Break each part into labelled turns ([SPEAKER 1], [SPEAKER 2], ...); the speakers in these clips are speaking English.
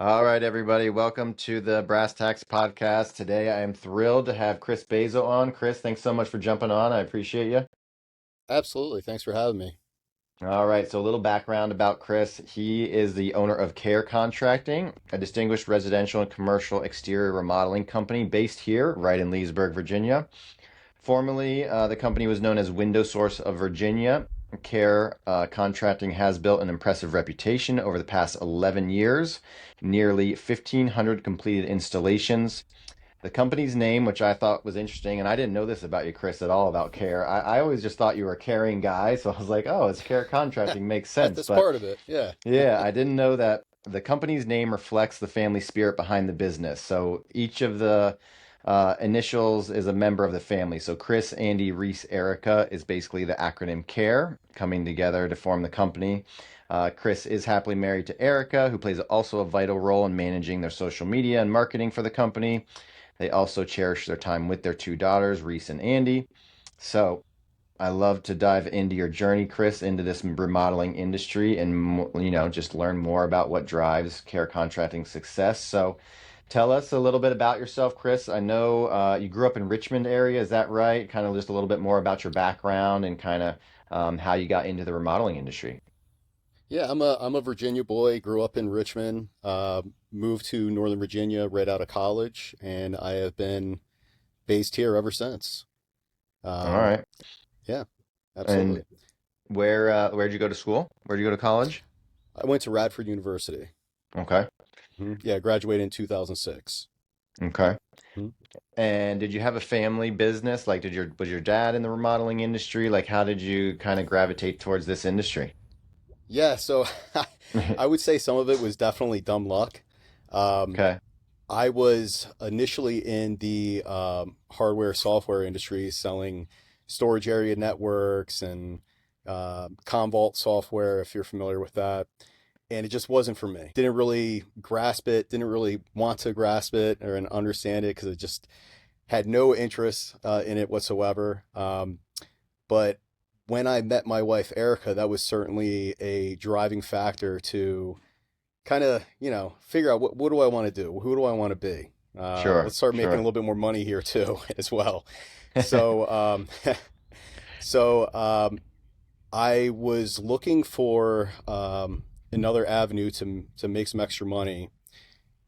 [SPEAKER 1] All right, everybody, welcome to the Brass Tacks podcast. Today, I am thrilled to have Chris Bazow on. Chris, thanks so much for jumping on. I appreciate you.
[SPEAKER 2] Absolutely. Thanks for having me.
[SPEAKER 1] All right, so a little background about Chris. He is the owner of Care Contracting, a distinguished residential and commercial exterior remodeling company based here, right in Leesburg, Virginia. Formerly, the company was known as Window Source of Virginia. Care Contracting has built an impressive reputation over the past 11 years, nearly 1,500 completed installations. The company's name, which I thought was interesting, and I didn't know this about you, Chris, at all about Care. I always just thought you were a caring guy, so I was like, oh, it's Care Contracting, makes sense.
[SPEAKER 2] That's
[SPEAKER 1] But
[SPEAKER 2] part of it. Yeah.
[SPEAKER 1] yeah, I didn't know that the company's name reflects the family spirit behind the business. So each of the initials is a member of the family. So Chris, Andy, Reese, Erica is basically the acronym CARE coming together to form the company. Chris is happily married to Erica, who plays also a vital role in managing their social media and marketing for the company. They also cherish their time with their two daughters, Reese and Andy. So I love to dive into your journey, Chris, into this remodeling industry and, just learn more about what drives care contracting success. So tell us a little bit about yourself, Chris. I know you grew up in Richmond area. Is that right? Kind of just a little bit more about your background and kind of how you got into the remodeling industry.
[SPEAKER 2] Yeah, I'm a Virginia boy, grew up in Richmond, moved to Northern Virginia right out of college, and I have been based here ever since.
[SPEAKER 1] All
[SPEAKER 2] Um,
[SPEAKER 1] right.
[SPEAKER 2] yeah,
[SPEAKER 1] And
[SPEAKER 2] absolutely.
[SPEAKER 1] where'd you go to school? Where'd you go to college?
[SPEAKER 2] I went to Radford University.
[SPEAKER 1] Okay.
[SPEAKER 2] Yeah, graduated in 2006.
[SPEAKER 1] Okay.
[SPEAKER 2] Mhm.
[SPEAKER 1] And did you have a family business? Like, was your dad in the remodeling industry? Like, how did you kind of gravitate towards this industry?
[SPEAKER 2] Yeah, so I would say some of it was definitely dumb luck. Um,
[SPEAKER 1] Okay.
[SPEAKER 2] I was initially in the hardware software industry selling storage area networks and Commvault software, if you're familiar with that. And it just wasn't for me. Didn't really grasp it, didn't really want to grasp it or understand it because it just had no interest in it whatsoever. But when I met my wife, Erica, that was certainly a driving factor to kind of, figure out what do I want to do? Who do I want to be?
[SPEAKER 1] Sure,
[SPEAKER 2] Let's start making a
[SPEAKER 1] sure.
[SPEAKER 2] little bit more money here too, as well. So, so I was looking for another avenue to make some extra money,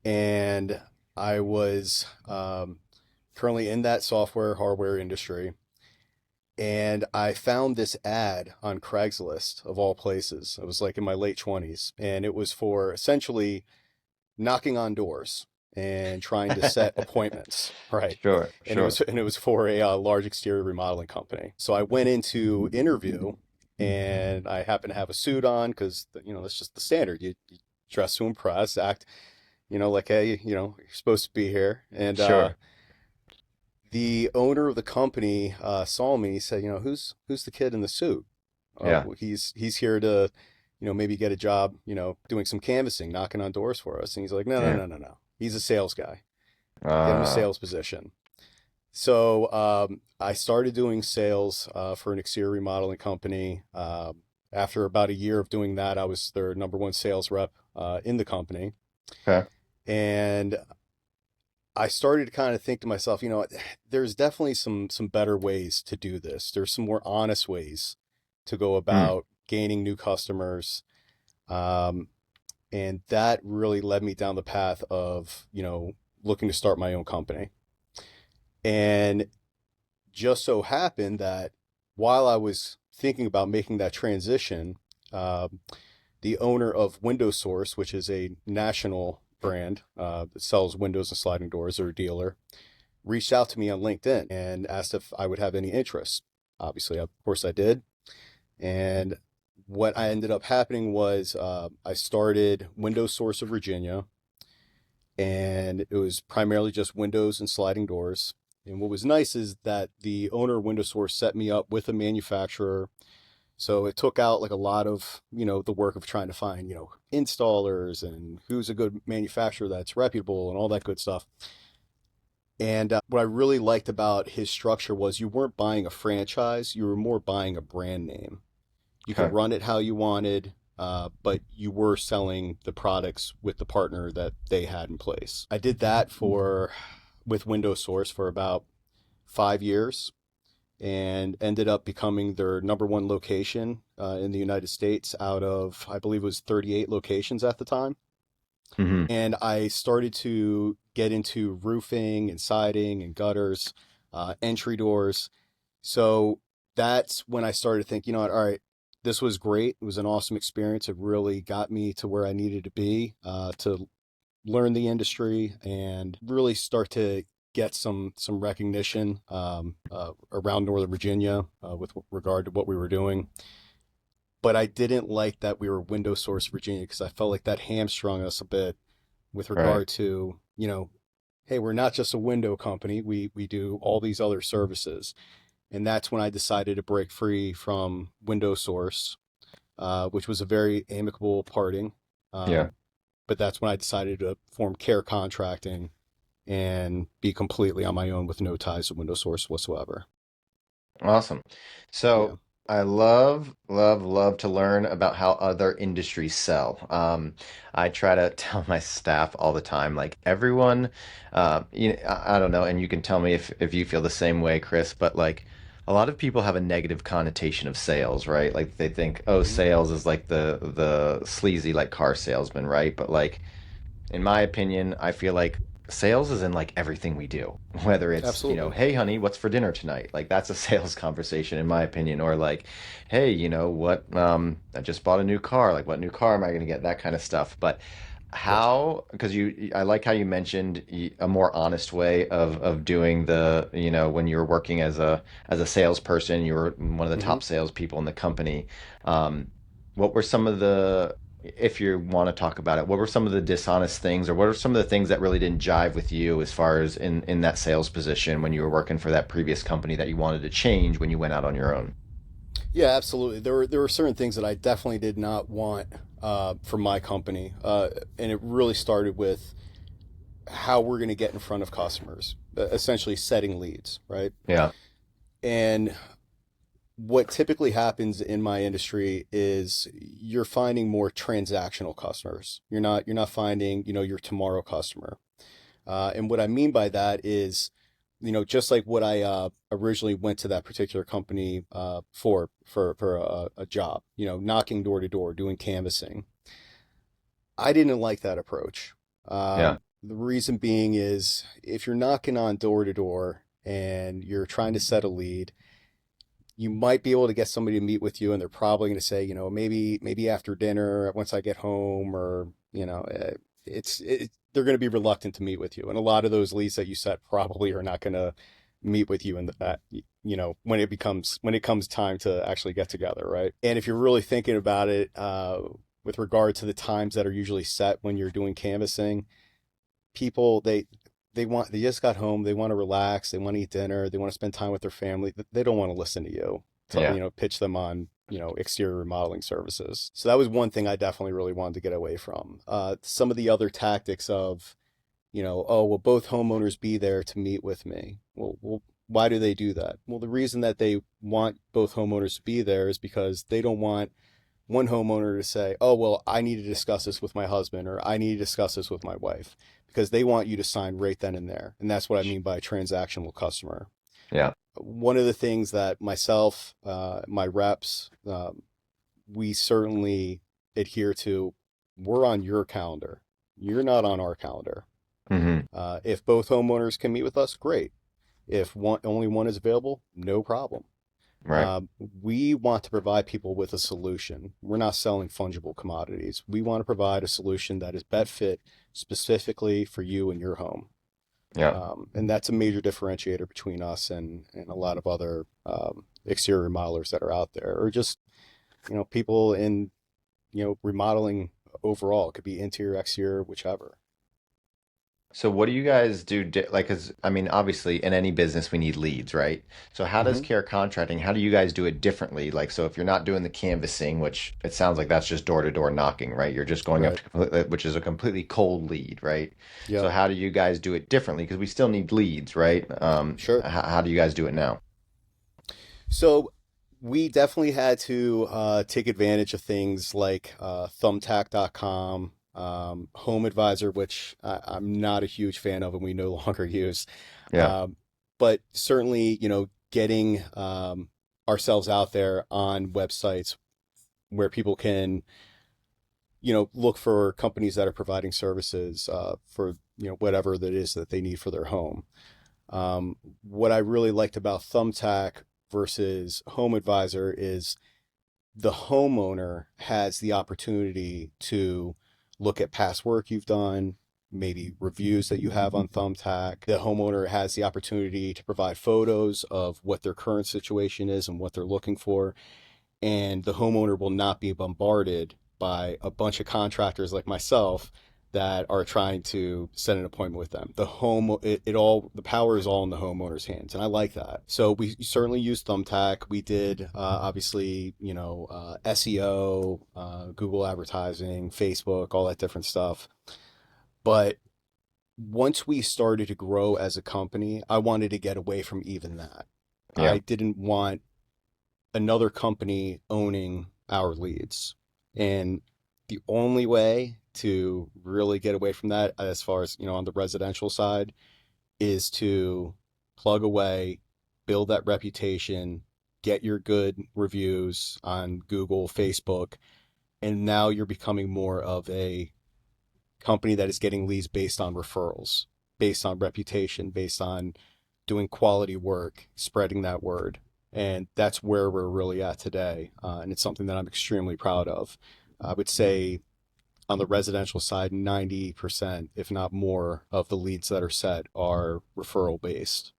[SPEAKER 2] and I was currently in that software hardware industry, and I found this ad on Craigslist of all places. I was like in my late 20s, and it was for essentially knocking on doors and trying to set appointments, right?
[SPEAKER 1] Sure,
[SPEAKER 2] And it
[SPEAKER 1] sure.
[SPEAKER 2] was and it was for a large exterior remodeling company. So I went into interview, and I happened to have a suit on because that's just the standard. You dress to impress, act like, hey, you're supposed to be here. And
[SPEAKER 1] Sure.
[SPEAKER 2] the owner of the company saw me. He said, who's the kid in the suit?
[SPEAKER 1] Yeah.
[SPEAKER 2] He's here to, maybe get a job, doing some canvassing, knocking on doors for us. And he's like, no, no,
[SPEAKER 1] Yeah.
[SPEAKER 2] no, no, no. He's a sales guy. Get him a
[SPEAKER 1] Uh,
[SPEAKER 2] sales position. So I started doing sales for an exterior remodeling company. After about a year of doing that, I was their number one sales rep in the company.
[SPEAKER 1] okay.
[SPEAKER 2] And I started to kind of think to myself, there's definitely some better ways to do this. There's some more honest ways to go
[SPEAKER 1] Hmm.
[SPEAKER 2] about gaining new customers. Um, and that really led me down the path of, looking to start my own company. And just so happened that while I was thinking about making that transition, um, the owner of Window Source, which is a national brand that sells windows and sliding doors, or a dealer, reached out to me on LinkedIn and asked if I would have any interest. Obviously, of course, I did. And what I ended up happening was I started Window Source of Virginia, and it was primarily just windows and sliding doors. And what was nice is that the owner of Window Source set me up with a manufacturer, so it took out like a lot of, the work of trying to find, installers and who's a good manufacturer that's reputable and all that good stuff. And what I really liked about his structure was you weren't buying a franchise, you were more buying a brand name. You could
[SPEAKER 1] Okay.
[SPEAKER 2] run it how you wanted. but you were selling the products with the partner that they had in place. I did that for with Windows Source for about 5 years and ended up becoming their number one location in the United States out of, I believe it was 38 locations at the time.
[SPEAKER 1] Hmm.
[SPEAKER 2] And I started to get into roofing and siding and gutters, entry doors. So that's when I started to think, you know what, all right, this was great. It was an awesome experience. It really got me to where I needed to be to learn the industry and really start to get some recognition around Northern Virginia with regard to what we were doing. But I didn't like that we were Windows Source Virginia because I felt like that hamstrung us a bit with
[SPEAKER 1] Right.
[SPEAKER 2] regard to, you know, hey, we're not just a window company. We do all these other services. And that's when I decided to break free from Windows Source, which was a very amicable parting.
[SPEAKER 1] Yeah.
[SPEAKER 2] But that's when I decided to form Care Contracting and be completely on my own with no ties to Windows Source whatsoever.
[SPEAKER 1] Awesome.
[SPEAKER 2] Yeah.
[SPEAKER 1] So I love, love, love to learn about how other industries sell. I try to tell my staff all the time, like everyone, I don't know, and you can tell me if you feel the same way, Chris, but like a lot of people have a negative connotation of sales, right? Like they think, oh,
[SPEAKER 2] Hmm.
[SPEAKER 1] sales is like the sleazy like car salesman, right? But like in my opinion, I feel like sales is in like everything we do. Whether it's,
[SPEAKER 2] Absolutely.
[SPEAKER 1] hey honey, what's for dinner tonight? Like that's a sales conversation in my opinion. Or like, hey, what I just bought a new car. Like what new car am I gonna get? That kind of stuff. But
[SPEAKER 2] Yep.
[SPEAKER 1] how, because I like how you mentioned a more honest way of doing when you were working as a salesperson, you were one of the
[SPEAKER 2] Hmm.
[SPEAKER 1] top salespeople in the company. Um, what were some of the, if you want to talk about it, what were some of the dishonest things, or what are some of the things that really didn't jive with you as far as in that sales position when you were working for that previous company that you wanted to change when you went out on your own?
[SPEAKER 2] Yeah, absolutely. There were certain things that I definitely did not want for my company, and it really started with how we're going to get in front of customers, essentially setting leads, right?
[SPEAKER 1] Yeah.
[SPEAKER 2] And what typically happens in my industry is you're finding more transactional customers. You're not finding, your tomorrow customer. And what I mean by that is, just like what I originally went to that particular company for a job, knocking door to door, doing canvassing. I didn't like that approach.
[SPEAKER 1] Yeah.
[SPEAKER 2] The reason being is if you're knocking on door to door and you're trying to set a lead, you might be able to get somebody to meet with you, and they're probably going to say, maybe after dinner, once I get home, or they're going to be reluctant to meet with you. And a lot of those leads that you set probably are not going to meet with you in that, when it comes time to actually get together, right? And if you're really thinking about it, with regard to the times that are usually set when you're doing canvassing, people they just got home, they want to relax, they want to eat dinner, they want to spend time with their family. They don't want to listen to you to,
[SPEAKER 1] Yeah.
[SPEAKER 2] pitch them on, exterior remodeling services. So that was one thing I definitely really wanted to get away from. Some of the other tactics of, oh, will both homeowners be there to meet with me? Well, why do they do that? Well, the reason that they want both homeowners to be there is because they don't want one homeowner to say, oh, well, I need to discuss this with my husband, or I need to discuss this with my wife, because they want you to sign right then and there. And that's what I mean by a transactional customer.
[SPEAKER 1] Yeah.
[SPEAKER 2] One of the things that myself, my reps, we certainly adhere to, we're on your calendar. You're not on our calendar.
[SPEAKER 1] Hmm.
[SPEAKER 2] If both homeowners can meet with us, great. If only one is available, no problem.
[SPEAKER 1] Right.
[SPEAKER 2] We want to provide people with a solution. We're not selling fungible commodities. We want to provide a solution that is best fit specifically for you and your home.
[SPEAKER 1] Yeah.
[SPEAKER 2] And that's a major differentiator between us and a lot of other exterior remodelers that are out there, or just, people in, remodeling overall. It could be interior, exterior, whichever.
[SPEAKER 1] So what do you guys do like, cuz I mean obviously in any business we need leads, right? So how does
[SPEAKER 2] Hmm.
[SPEAKER 1] care contracting, how do you guys do it differently? Like so if you're not doing the canvassing, which it sounds like that's just door to door knocking, right? You're just going up
[SPEAKER 2] Right.
[SPEAKER 1] to which is a completely cold lead, right? So
[SPEAKER 2] Yep.
[SPEAKER 1] how do you guys do it differently? Because we still need leads, right?
[SPEAKER 2] Sure.
[SPEAKER 1] How do you guys do it now?
[SPEAKER 2] So we definitely had to take advantage of things like thumbtack.com, Home Advisor, which I'm not a huge fan of and we no longer use.
[SPEAKER 1] Yeah.
[SPEAKER 2] Um, but certainly, getting ourselves out there on websites where people can, look for companies that are providing services for, whatever that is that they need for their home. What I really liked about Thumbtack versus Home Advisor is the homeowner has the opportunity to look at past work you've done, maybe reviews that you have on Thumbtack. The homeowner has the opportunity to provide photos of what their current situation is and what they're looking for, and the homeowner will not be bombarded by a bunch of contractors like myself that are trying to set an appointment with them. The power is all in the homeowner's hands, and I like that. So we certainly use Thumbtack. We did obviously, SEO, Google advertising, Facebook, all that different stuff. But once we started to grow as a company, I wanted to get away from even that. I
[SPEAKER 1] Yeah.
[SPEAKER 2] didn't want another company owning our leads. And the only way to really get away from that, as far as, on the residential side, is to plug away, build that reputation, get your good reviews on Google, Facebook, and now you're becoming more of a company that is getting leads based on referrals, based on reputation, based on doing quality work, spreading that word. And that's where we're really at today. And it's something that I'm extremely proud of. I would say on the residential side, 90%, if not more, of the leads that are set are referral based,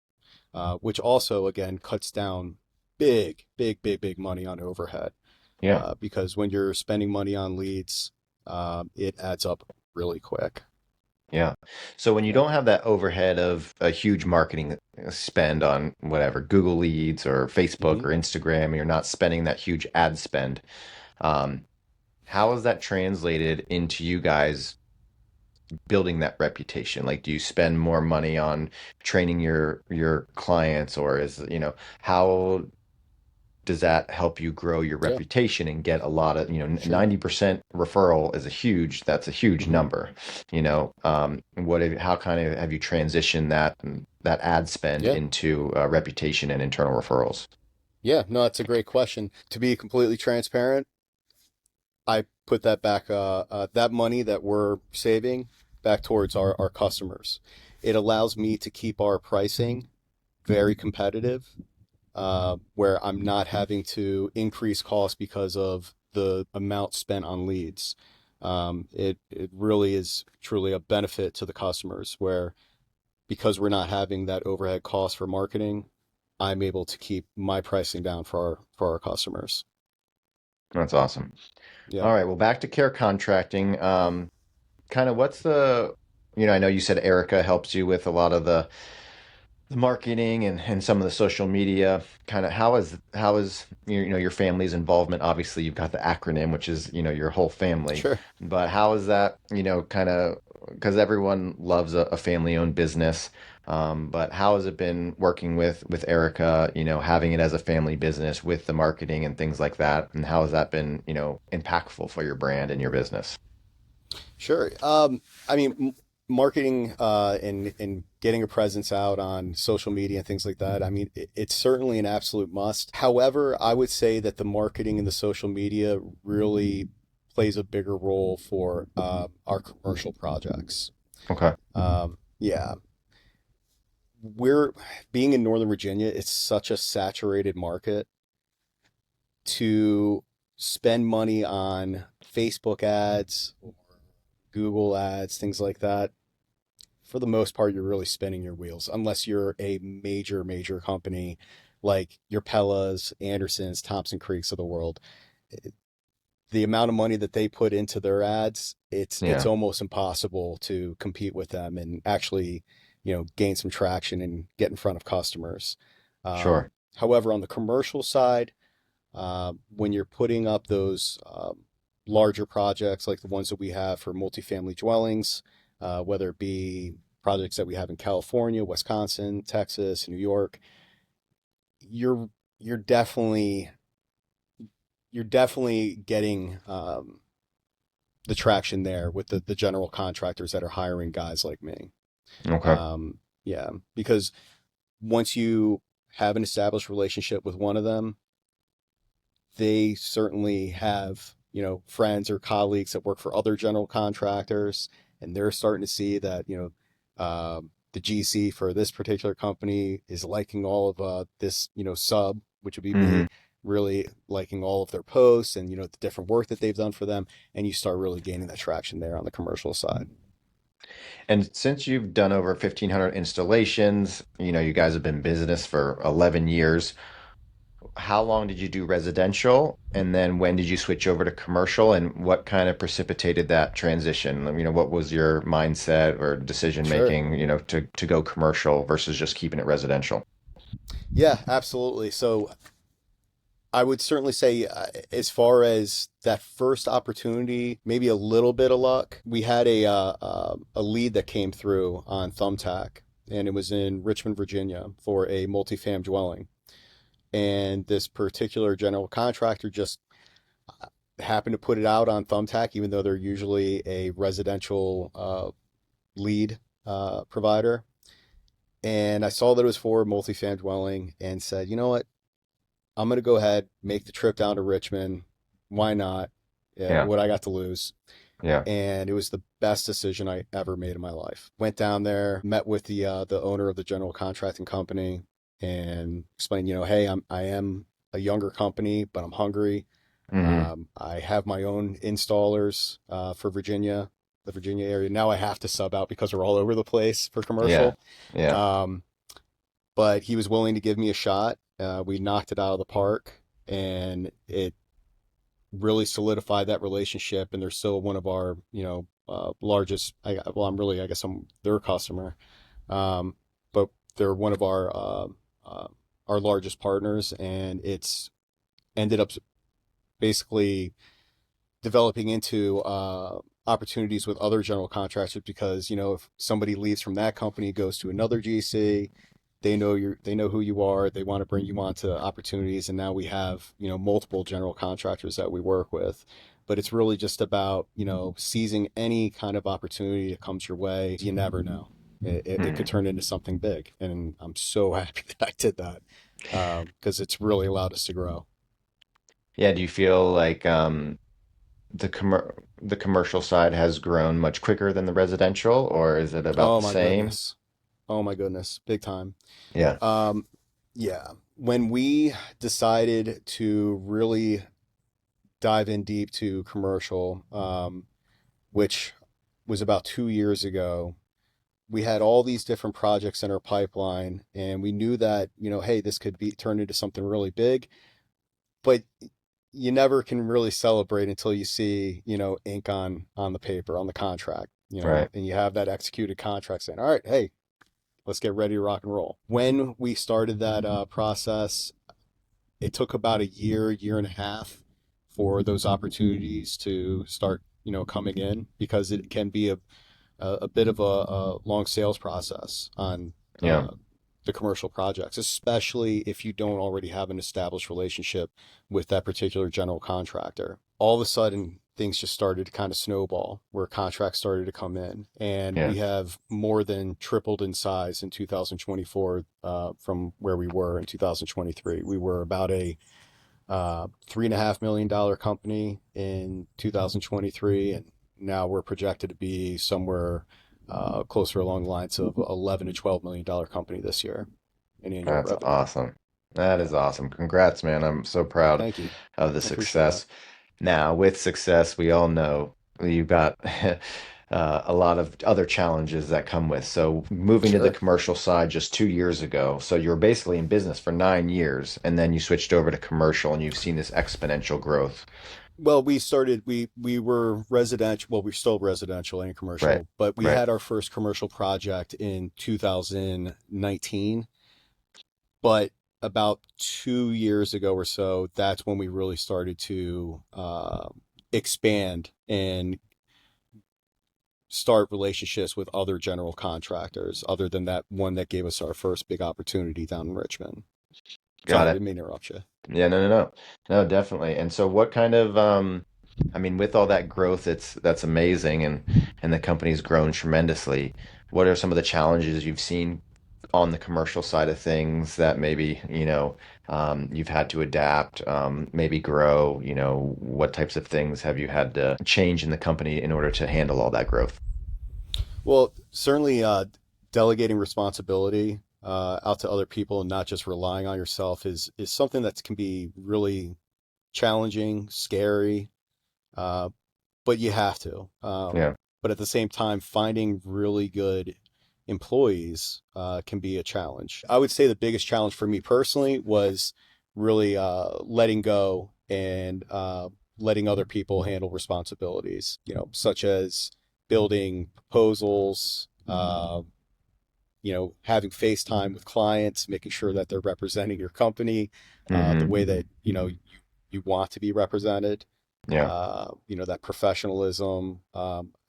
[SPEAKER 2] which also, again, cuts down big, big, big, big money on overhead.
[SPEAKER 1] Yeah.
[SPEAKER 2] Because when you're spending money on leads, it adds up really quick.
[SPEAKER 1] Yeah. So when you
[SPEAKER 2] Yeah.
[SPEAKER 1] don't have that overhead of a huge marketing spend on whatever, Google leads or Facebook
[SPEAKER 2] hmm
[SPEAKER 1] or Instagram, you're not spending that huge ad spend. Um, how is that translated into you guys building that reputation? Like, do you spend more money on training your clients, or how does that help you grow your
[SPEAKER 2] Yeah.
[SPEAKER 1] reputation and get a lot of,
[SPEAKER 2] Sure.
[SPEAKER 1] 90% referral is that's a huge
[SPEAKER 2] hmm
[SPEAKER 1] number, how kind of have you transitioned that ad spend
[SPEAKER 2] Yeah.
[SPEAKER 1] into reputation and internal referrals?
[SPEAKER 2] Yeah. No, that's a great question. To be completely transparent, I put that back, that money that we're saving back towards our customers. It allows me to keep our pricing very competitive, where I'm not having to increase costs because of the amount spent on leads. It really is truly a benefit to the customers where because we're not having that overhead cost for marketing, I'm able to keep my pricing down for our customers.
[SPEAKER 1] That's awesome.
[SPEAKER 2] Yeah,
[SPEAKER 1] All right, well, back to care contracting. Kind of what's I know you said Erica helps you with a lot of the marketing and some of the social media. Kind of how is your family's involvement? Obviously, you've got the acronym, which is your whole family,
[SPEAKER 2] sure.
[SPEAKER 1] but how is that kind of, because everyone loves a family-owned business, but how has it been working with Erica, having it as a family business with the marketing and things like that, and how has that been impactful for your brand and your business?
[SPEAKER 2] Sure. I mean, marketing and getting a presence out on social media and things like that. I mean, it's certainly an absolute must. However, I would say that the marketing and the social media really plays a bigger role for our commercial projects.
[SPEAKER 1] Okay.
[SPEAKER 2] Yeah, we're being in Northern Virginia. It's such a saturated market to spend money on Facebook ads, Google ads, things like that. For the most part, you're really spinning your wheels unless you're a major, major company like your Pellas, Andersons, Thompson Creeks of the world. The amount of money that they put into their ads, it's
[SPEAKER 1] Yeah,
[SPEAKER 2] almost impossible to compete with them and actually, gain some traction and get in front of customers.
[SPEAKER 1] sure.
[SPEAKER 2] However, on the commercial side, when you're putting up those larger projects like the ones that we have for multifamily dwellings, whether it be projects that we have in California, Wisconsin, Texas, New York, you're definitely you're definitely getting the traction there with the general contractors that are hiring guys like me.
[SPEAKER 1] Okay.
[SPEAKER 2] Yeah, because once you have an established relationship with one of them, they certainly have, friends or colleagues that work for other general contractors, and they're starting to see that, the GC for this particular company is liking all of this, sub, which would be
[SPEAKER 1] Hmm.
[SPEAKER 2] me, really liking all of their posts and, the different work that they've done for them. And you start really gaining that traction there on the commercial side.
[SPEAKER 1] And since you've done over 1,500 installations, you guys have been in business for 11 years. How long did you do residential? And then when did you switch over to commercial? And what kind of precipitated that transition? What was your mindset or decision
[SPEAKER 2] Sure.
[SPEAKER 1] making, to go commercial versus just keeping it residential?
[SPEAKER 2] Yeah, absolutely. So I would certainly say, as far as that first opportunity, maybe a little bit of luck. We had a lead that came through on Thumbtack, and it was in Richmond, Virginia, for a multifam dwelling. And this particular general contractor just happened to put it out on Thumbtack, even though they're usually a residential lead provider. And I saw that it was for a multifam dwelling, and said, you know what? I'm going to go ahead, make the trip down to Richmond. Why not? Yeah,
[SPEAKER 1] Yeah.
[SPEAKER 2] what I got to lose.
[SPEAKER 1] Yeah.
[SPEAKER 2] And it was the best decision I ever made in my life. Went down there, met with the owner of the general contracting company, and explained, hey, I am a younger company, but I'm hungry.
[SPEAKER 1] Hmm.
[SPEAKER 2] I have my own installers for Virginia, the Virginia area. Now I have to sub out because we're all over the place for
[SPEAKER 1] Yeah.
[SPEAKER 2] commercial.
[SPEAKER 1] Yeah.
[SPEAKER 2] Um, but he was willing to give me a shot. We knocked it out of the park, and it really solidified that relationship. And they're still one of our, largest. I'm really, I guess I'm their customer, but they're one of uh, our largest partners, and it's ended up basically developing into opportunities with other general contractors, because if somebody leaves from that company, goes to another GC, they know who you are, they want to bring you on to opportunities, and now we have multiple general contractors that we work with. But it's really just about seizing any kind of opportunity that comes your way. You never know, it could
[SPEAKER 1] Hmm.
[SPEAKER 2] turn into something big, and I'm so happy that I did that, because it's really allowed us to grow.
[SPEAKER 1] Yeah. Do you feel like the commercial side has grown much quicker than the residential, or is it about
[SPEAKER 2] Oh
[SPEAKER 1] the
[SPEAKER 2] my
[SPEAKER 1] same?
[SPEAKER 2] goodness. Oh my goodness, big time.
[SPEAKER 1] Yeah.
[SPEAKER 2] Um, yeah, when we decided to really dive in deep to commercial, which was about 2 years ago, we had all these different projects in our pipeline, and we knew that, hey, this could be turned into something really big, but you never can really celebrate until you see, ink on the paper, on the contract,
[SPEAKER 1] Right.
[SPEAKER 2] and you have that executed contract saying, all right, hey, let's get ready to rock and roll. When we started that process, it took about a year, year and a half for those opportunities to start, coming in, because it can be a bit of a long sales process on
[SPEAKER 1] Yeah.
[SPEAKER 2] the commercial projects, especially if you don't already have an established relationship with that particular general contractor. All of a sudden, things just started to kind of snowball, where contracts started to come in, and
[SPEAKER 1] Yeah.
[SPEAKER 2] we have more than tripled in size in 2024 from where we were in 2023. We were about a $3.5 million company in 2023, and now we're projected to be somewhere closer along the lines of 11 to $12 million company this year in annual
[SPEAKER 1] That's
[SPEAKER 2] revenue.
[SPEAKER 1] awesome. That is
[SPEAKER 2] Yeah,
[SPEAKER 1] awesome. Congrats, man. I'm so proud
[SPEAKER 2] thank you.
[SPEAKER 1] of the
[SPEAKER 2] I appreciate that.
[SPEAKER 1] success. Now, with success, we all know you've got a lot of other challenges that come with. So, moving to the
[SPEAKER 2] Sure.
[SPEAKER 1] commercial side just 2 years ago, so you were basically in business for 9 years, and then you switched over to commercial, and you've seen this exponential growth.
[SPEAKER 2] Well, we were residential. Well, we're still residential and
[SPEAKER 1] Right.
[SPEAKER 2] commercial, but we
[SPEAKER 1] Right.
[SPEAKER 2] had our first commercial project in 2019. But about 2 years ago or so, that's when we really started to expand and start relationships with other general contractors, other than that one that gave us our first big opportunity down in Richmond.
[SPEAKER 1] Got
[SPEAKER 2] Sorry, I
[SPEAKER 1] it.
[SPEAKER 2] didn't mean to interrupt you.
[SPEAKER 1] Yeah, no, no, no. No, definitely. And so what kind of I mean, with all that growth, that's amazing and the company's grown tremendously. What are some of the challenges you've seen on the commercial side of things that maybe, you've had to adapt, maybe grow, what types of things have you had to change in the company in order to handle all that growth?
[SPEAKER 2] Well, certainly delegating responsibility out to other people and not just relying on yourself is something that can be really challenging, scary, uh, but you have to.
[SPEAKER 1] Yeah.
[SPEAKER 2] But at the same time, finding really good employees can be a challenge. I would say the biggest challenge for me personally was really letting go and letting other people handle responsibilities, such as building proposals, having FaceTime with clients, making sure that they're representing your company the
[SPEAKER 1] Hmm.
[SPEAKER 2] way that, you want to be represented,
[SPEAKER 1] Yeah.
[SPEAKER 2] that professionalism.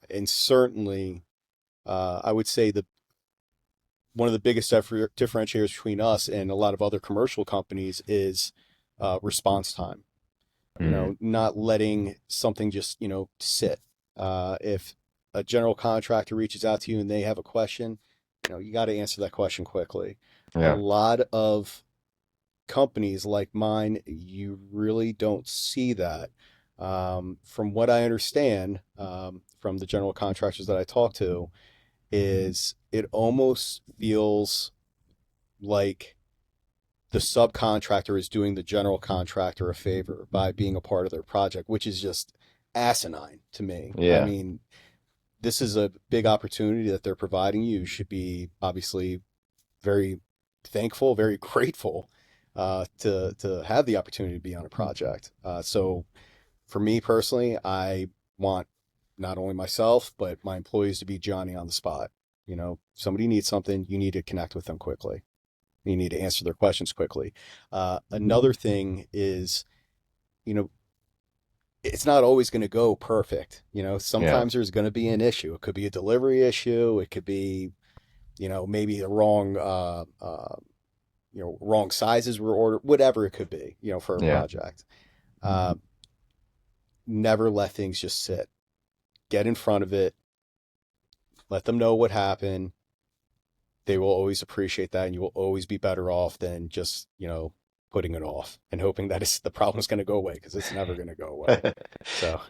[SPEAKER 2] And certainly, I would say that one of the biggest differentiators between us and a lot of other commercial companies is response time.
[SPEAKER 1] Hmm.
[SPEAKER 2] Not letting something just, sit. If a general contractor reaches out to you and they have a question, you got to answer that question quickly. A
[SPEAKER 1] Yeah.
[SPEAKER 2] lot of companies like mine, you really don't see that. From what I understand, from the general contractors that I talk to, is it almost feels like the subcontractor is doing the general contractor a favor by being a part of their project, which is just asinine to me. I
[SPEAKER 1] Yeah.
[SPEAKER 2] mean, this is a big opportunity that they're providing you. You should be obviously very thankful, very grateful to have the opportunity to be on a project. So for me personally, I want not only myself but my employees to be Johnny on the spot. Somebody needs something, you need to connect with them quickly. You need to answer their questions quickly. Another thing is, you know, it's not always going to go perfect.
[SPEAKER 1] Yeah.
[SPEAKER 2] Sometimes there's going to be an issue. It could be a delivery issue. It could be, maybe the wrong, wrong sizes were ordered, whatever it could be, for a
[SPEAKER 1] Yeah.
[SPEAKER 2] project. Uh, Never let things just sit. Get in front of it. Let them know what happened. They will always appreciate that, and you will always be better off than just, putting it off and hoping that the problem's going to go away because it's never going to go away. So,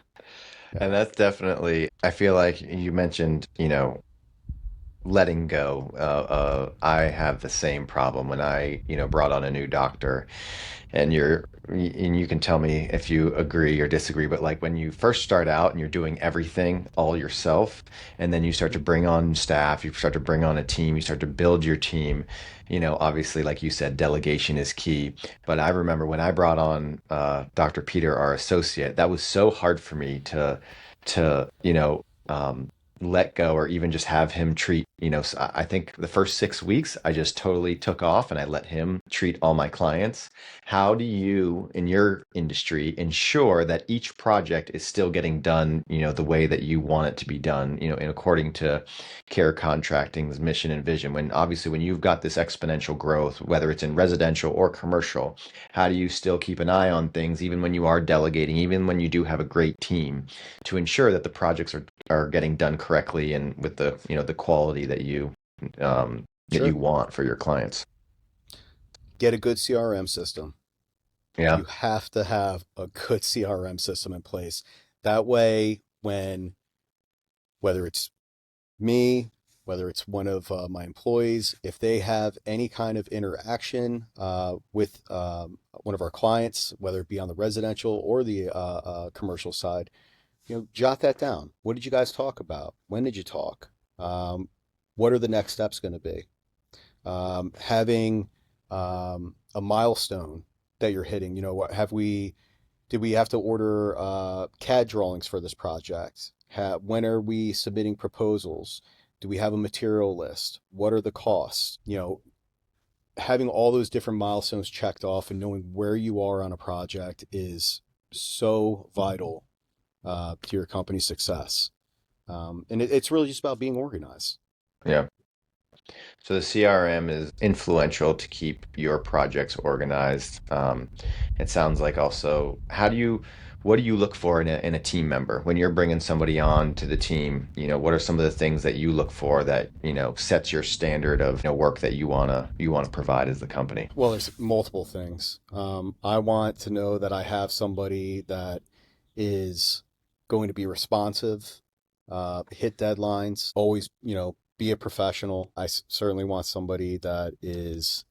[SPEAKER 1] And
[SPEAKER 2] yeah.
[SPEAKER 1] that's definitely, I feel like you mentioned, letting go. I have the same problem when I, brought on a new doctor, and you can tell me if you agree or disagree, but like when you first start out and you're doing everything all yourself, and then you start to bring on staff, you start to bring on a team, you start to build your team, obviously, like you said, delegation is key. But I remember when I brought on Dr. Peter, our associate, that was so hard for me to let go or even just have him treat, I think the first 6 weeks I just totally took off and I let him treat all my clients. How do you, in your industry, ensure that each project is still getting done, the way that you want it to be done, and according to Care Contracting's mission and vision? When obviously when you've got this exponential growth, whether it's in residential or commercial, how do you still keep an eye on things, even when you are delegating, even when you do have a great team, to ensure that the projects are getting done correctly and with the the quality that you
[SPEAKER 2] Sure.
[SPEAKER 1] want for your clients?
[SPEAKER 2] Get a good CRM system.
[SPEAKER 1] Yeah.
[SPEAKER 2] You have to have a good CRM system in place. That way, whether it's me, whether it's one of my employees, if they have any kind of interaction with one of our clients, whether it be on the residential or the commercial side, jot that down. What did you guys talk about? When did you talk? Um, what are the next steps going to be? Having a milestone that you're hitting. What have we? Did we have to order CAD drawings for this project? When are we submitting proposals? Do we have a material list? What are the costs? Having all those different milestones checked off and knowing where you are on a project is so vital to your company's success. And it's really just about being organized.
[SPEAKER 1] Yeah. So the CRM is influential to keep your projects organized. It sounds like also, what do you look for in a team member when you're bringing somebody on to the team? What are some of the things that you look for that, sets your standard of, work that you wanna provide as the company?
[SPEAKER 2] Well, there's multiple things. I want to know that I have somebody that is going to be responsive, hit deadlines, always, be a professional. Certainly want somebody that is,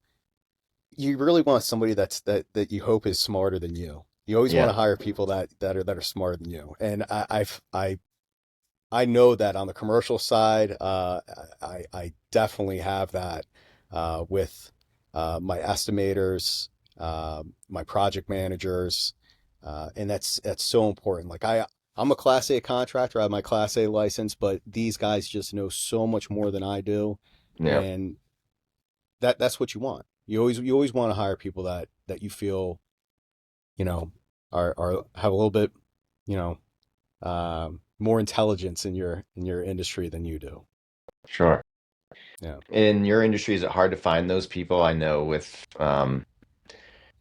[SPEAKER 2] you really want somebody that you hope is smarter than you. You always want
[SPEAKER 1] Yeah,
[SPEAKER 2] to hire people that are smarter than you. And I know that on the commercial side, I definitely have that with my estimators, my project managers, and that's so important. Like I'm a Class A contractor, I have my Class A license, but these guys just know so much more than I do,
[SPEAKER 1] yeah,
[SPEAKER 2] and that's what you want. You always want to hire people that you feel you know are have a little bit you know more intelligence in your industry than you do.
[SPEAKER 1] sure.
[SPEAKER 2] Yeah.
[SPEAKER 1] In your industry, is it hard to find those people? I know with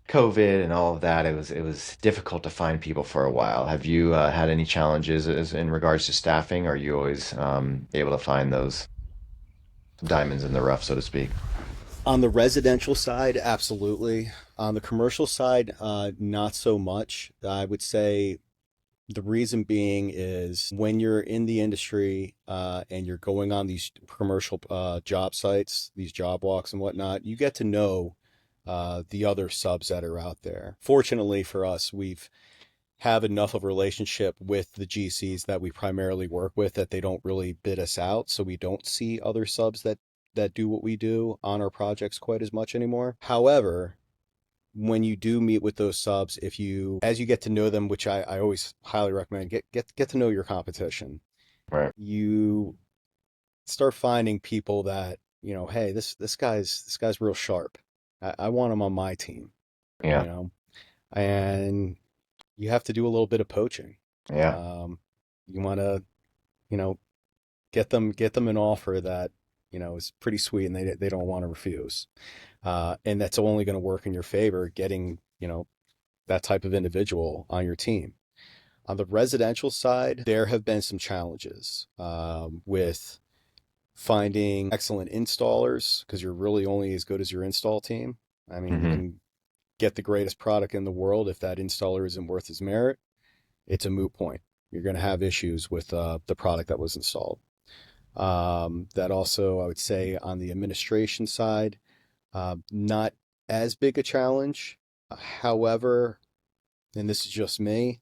[SPEAKER 1] COVID and all of that, it was difficult to find people for a while. Have you had any challenges in regards to staffing? Or are you always able to find those diamonds in the rough, so to speak?
[SPEAKER 2] On the residential side, absolutely. On the commercial side, not so much. I would say the reason being is when you're in the industry and you're going on these commercial job sites, these job walks and whatnot, you get to know the other subs that are out there. Fortunately for us, we've have enough of a relationship with the GCs that we primarily work with that they don't really bid us out, so we don't see other subs that do what we do on our projects quite as much anymore. However, when you do meet with those subs, if you as you get to know them, which I always highly recommend, get to know your competition.
[SPEAKER 1] Right.
[SPEAKER 2] You start finding people that, hey, this guy's real sharp. I want him on my team,
[SPEAKER 1] Yeah.
[SPEAKER 2] you know, and you have to do a little bit of poaching.
[SPEAKER 1] Yeah.
[SPEAKER 2] Um, you want to, you know, get them an offer that, is pretty sweet and they don't want to refuse. And that's only going to work in your favor, getting, that type of individual on your team. On the residential side, there have been some challenges with finding excellent installers because you're really only as good as your install team. I mean, you
[SPEAKER 1] Hmm.
[SPEAKER 2] can get the greatest product in the world if that installer isn't worth his merit, it's a moot point. You're going to have issues with the product that was installed. That also, I would say, on the administration side, not as big a challenge. However, and this is just me,